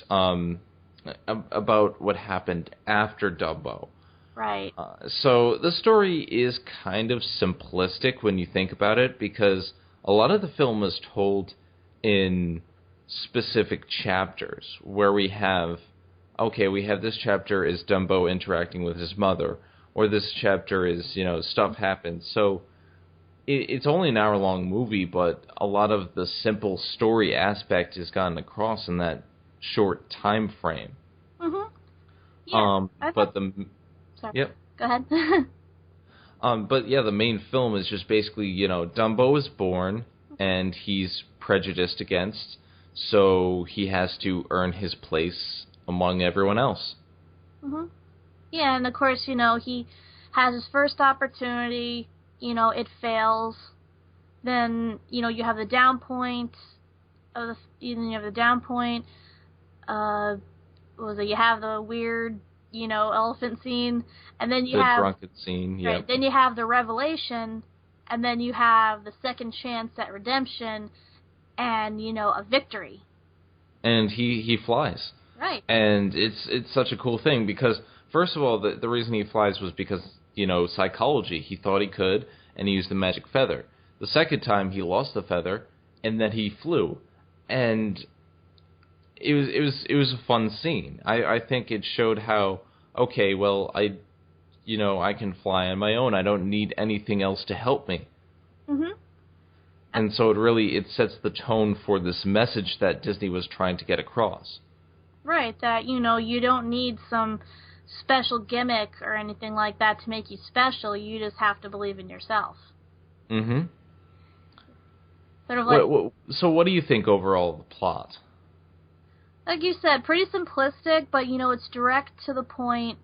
what happened after Dumbo. Right. So the story is kind of simplistic when you think about it, because a lot of the film is told in specific chapters where we have this chapter is Dumbo interacting with his mother, or this chapter is, stuff happens. So it's only an hour-long movie, but a lot of the simple story aspect is gotten across in that short time frame. Mm-hmm. Yeah. Sorry. Yep. Go ahead. But yeah, the main film is just basically, Dumbo is born and he's prejudiced against, so he has to earn his place among everyone else. Mhm. Yeah, and of course, he has his first opportunity, it fails. Then, you have the down point you have the down point. You have the weird, elephant scene, and then you have the drunken scene. Yeah. Right, then you have the revelation, and then you have the second chance at redemption, and a victory. And he flies. Right. And it's such a cool thing because, first of all, the reason he flies was because, psychology. He thought he could, and he used the magic feather. The second time, he lost the feather, and then he flew. And it was a fun scene. I think it showed how, okay, well, I can fly on my own. I don't need anything else to help me. Mhm. And so it sets the tone for this message that Disney was trying to get across. Right, that, you don't need some special gimmick or anything like that to make you special. You just have to believe in yourself. Mm-hmm. Sort of like... So what do you think overall of the plot? Like you said, pretty simplistic, but, it's direct to the point,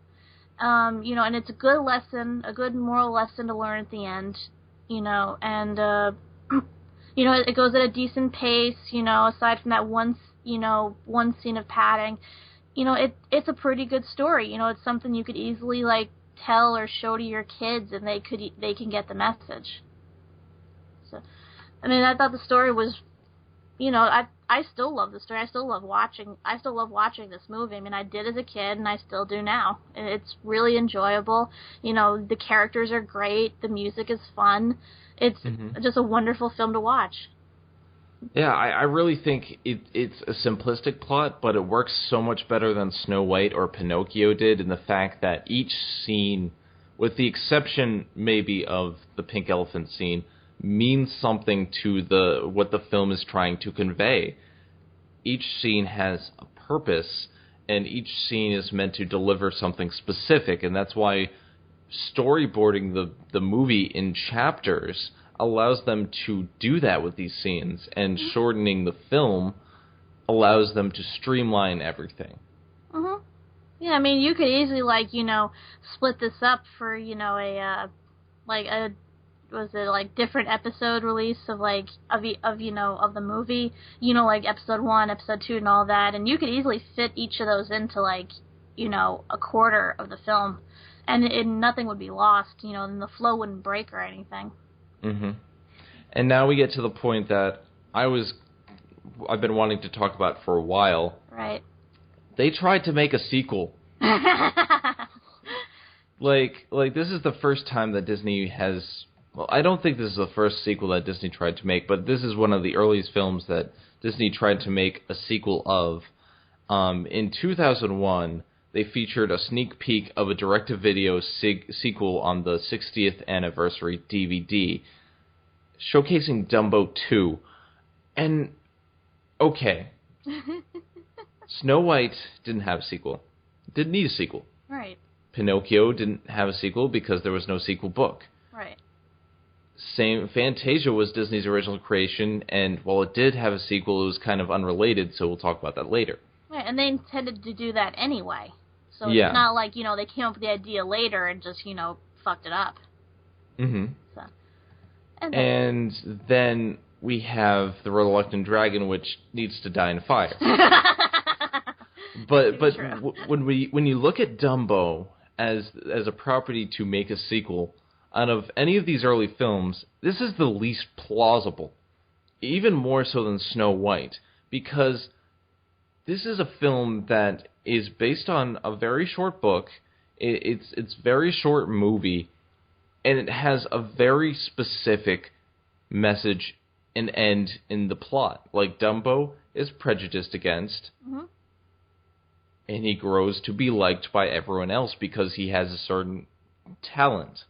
and it's a good lesson, a good moral lesson to learn at the end, and, it goes at a decent pace, aside from that one scene of padding. It's a pretty good story. It's something you could easily, like, tell or show to your kids, and they can get the message. So, I mean, I thought the story was, I still love the story. I still love watching this movie. I mean, I did as a kid, and I still do now. It's really enjoyable. The characters are great. The music is fun. It's just a wonderful film to watch. Yeah, I really think it's a simplistic plot, but it works so much better than Snow White or Pinocchio did in the fact that each scene, with the exception maybe of the pink elephant scene, means something to what the film is trying to convey. Each scene has a purpose, and each scene is meant to deliver something specific, and that's why storyboarding the movie in chapters allows them to do that with these scenes, and shortening the film allows them to streamline everything. Mm-hmm. Yeah, I mean, you could easily, split this up for, different episode release of the movie, episode 1, episode 2, and all that, and you could easily fit each of those into, a quarter of the film, and nothing would be lost, and the flow wouldn't break or anything. Mm-hmm. And now we get to the point that I've been wanting to talk about for a while. Right. They tried to make a sequel. This is the first time that Disney has... Well, I don't think this is the first sequel that Disney tried to make, but this is one of the earliest films that Disney tried to make a sequel of. In 2001, they featured a sneak peek of a direct-to-video sequel on the 60th anniversary DVD, showcasing Dumbo 2. And, okay, Snow White didn't have a sequel. Didn't need a sequel. Right. Pinocchio didn't have a sequel because there was no sequel book. Right. Fantasia was Disney's original creation, and while it did have a sequel, it was kind of unrelated, so we'll talk about that later. Right, and they intended to do that anyway. So yeah. It's not like, they came up with the idea later and just, fucked it up. Mm-hmm. So. And then we have The Reluctant Dragon, which needs to die in fire. But when you look at Dumbo as a property to make a sequel, out of any of these early films, this is the least plausible. Even more so than Snow White, because this is a film that is based on a very short book. It's very short movie, and it has a very specific message and end in the plot. Like Dumbo is prejudiced against, and he grows to be liked by everyone else because he has a certain talent.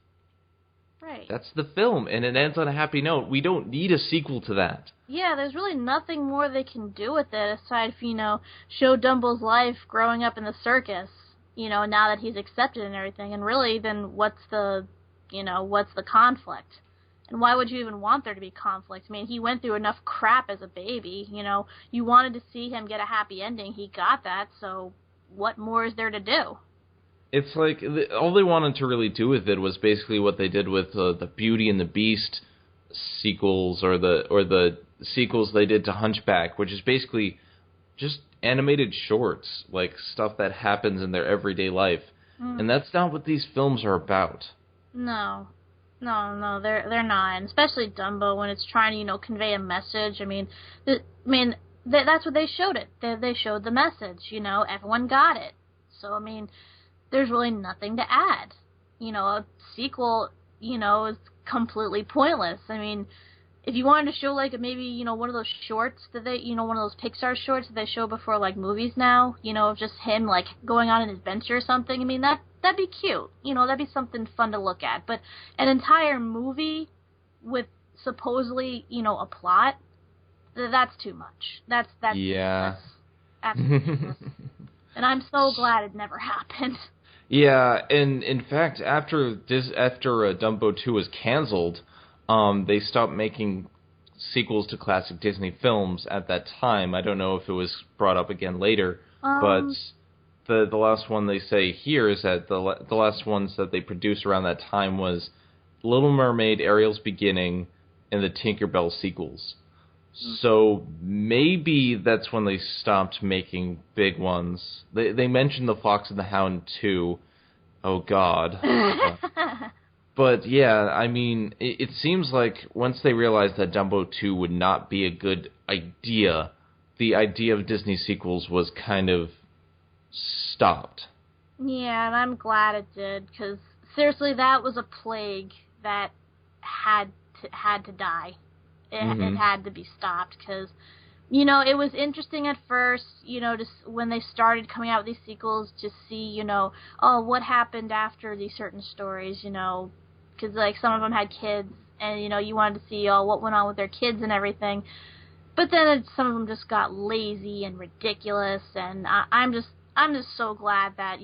Right. That's the film, and it ends on a happy note. We don't need a sequel to that. Yeah, there's really nothing more they can do with it aside from, show Dumbo's life growing up in the circus, now that he's accepted and everything. And really, then what's the conflict? And why would you even want there to be conflict? I mean, he went through enough crap as a baby, you wanted to see him get a happy ending. He got that, so what more is there to do? It's like, all they wanted to really do with it was basically what they did with the Beauty and the Beast sequels, or the sequels they did to Hunchback, which is basically just animated shorts, like stuff that happens in their everyday life. And that's not what these films are about. No, they're not. And especially Dumbo, when it's trying to, convey a message. That's what they showed it. They showed the message. Everyone got it. So there's really nothing to add. A sequel, is completely pointless. If you wanted to show, maybe, one of those shorts that they, one of those Pixar shorts that they show before, movies now, of just him, going on an adventure or something, that'd be cute. That'd be something fun to look at. But an entire movie with supposedly, a plot, that's too much. That's yeah. Absolutely. And I'm so glad it never happened. Yeah, and in fact, after Dumbo 2 was canceled, they stopped making sequels to classic Disney films at that time. I don't know if it was brought up again later, but the last one they say here is that the last ones that they produced around that time was Little Mermaid, Ariel's Beginning, and the Tinkerbell sequels. So maybe that's when they stopped making big ones. They mentioned The Fox and the Hound 2. Oh, God. But, yeah, I mean, it seems like once they realized that Dumbo 2 would not be a good idea, the idea of Disney sequels was kind of stopped. Yeah, and I'm glad it did, because seriously, that was a plague that had to die. It had to be stopped, because, it was interesting at first, just when they started coming out with these sequels, to see, what happened after these certain stories, because, like, some of them had kids, and, you wanted to see, what went on with their kids and everything. But then some of them just got lazy and ridiculous, and I'm just so glad that,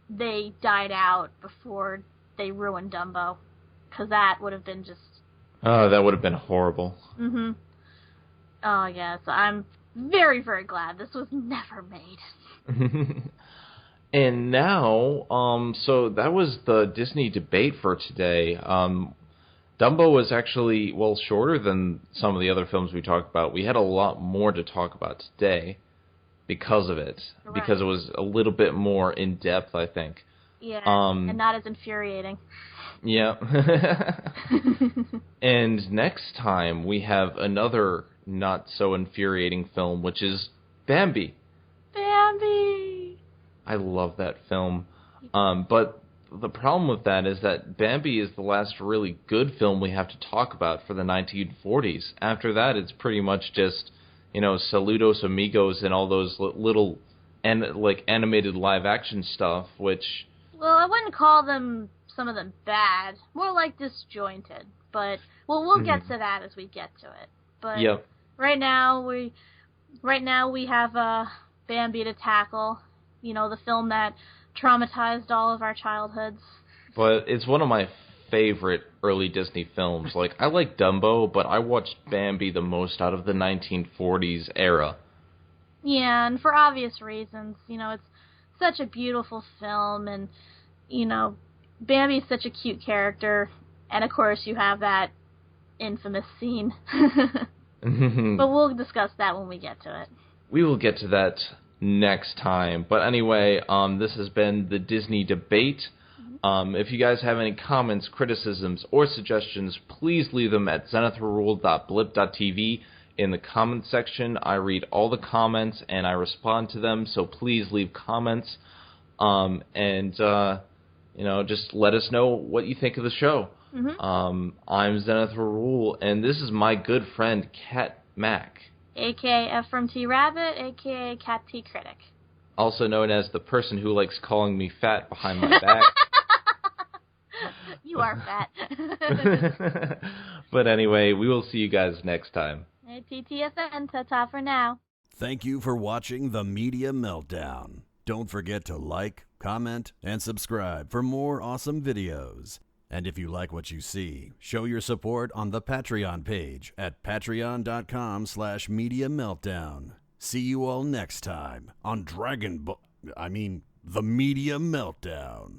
they died out before they ruined Dumbo, because that would have been just... Oh, that would have been horrible. Mm-hmm. Oh, yes. I'm very, very glad this was never made. And now, so that was the Disney debate for today. Dumbo was actually, shorter than some of the other films we talked about. We had a lot more to talk about today because of it. Right. Because it was a little bit more in-depth, I think. Yeah, and not as infuriating. Yeah. And next time we have another not so infuriating film, which is Bambi. Bambi! I love that film. But the problem with that is that Bambi is the last really good film we have to talk about for the 1940s. After that, it's pretty much just, Saludos Amigos and all those little animated live action stuff, which... Well, I wouldn't call some of them bad. More like disjointed. But we'll get to that as we get to it. But yep. Right now we have Bambi to tackle. The film that traumatized all of our childhoods. But it's one of my favorite early Disney films. Like, I like Dumbo, but I watched Bambi the most out of the 1940s era. Yeah, and for obvious reasons. It's such a beautiful film, and, Bambi's such a cute character, and of course you have that infamous scene. But we'll discuss that when we get to it. We will get to that next time. But anyway, this has been the Disney debate. If you guys have any comments, criticisms, or suggestions, please leave them at zenithrule.blip.tv in the comments section. I read all the comments and I respond to them, so please leave comments. Just let us know what you think of the show. I'm Zenith Rule, and this is my good friend, Cat Mac. A.K.A. F from T Rabbit, A.K.A. Cat T Critic. Also known as the person who likes calling me fat behind my back. You are fat. But anyway, we will see you guys next time. Hey, TTFN, ta-ta for now. Thank you for watching The Media Meltdown. Don't forget to like, comment, and subscribe for more awesome videos. And if you like what you see, show your support on the Patreon page at patreon.com/Media Meltdown. See you all next time on The Media Meltdown.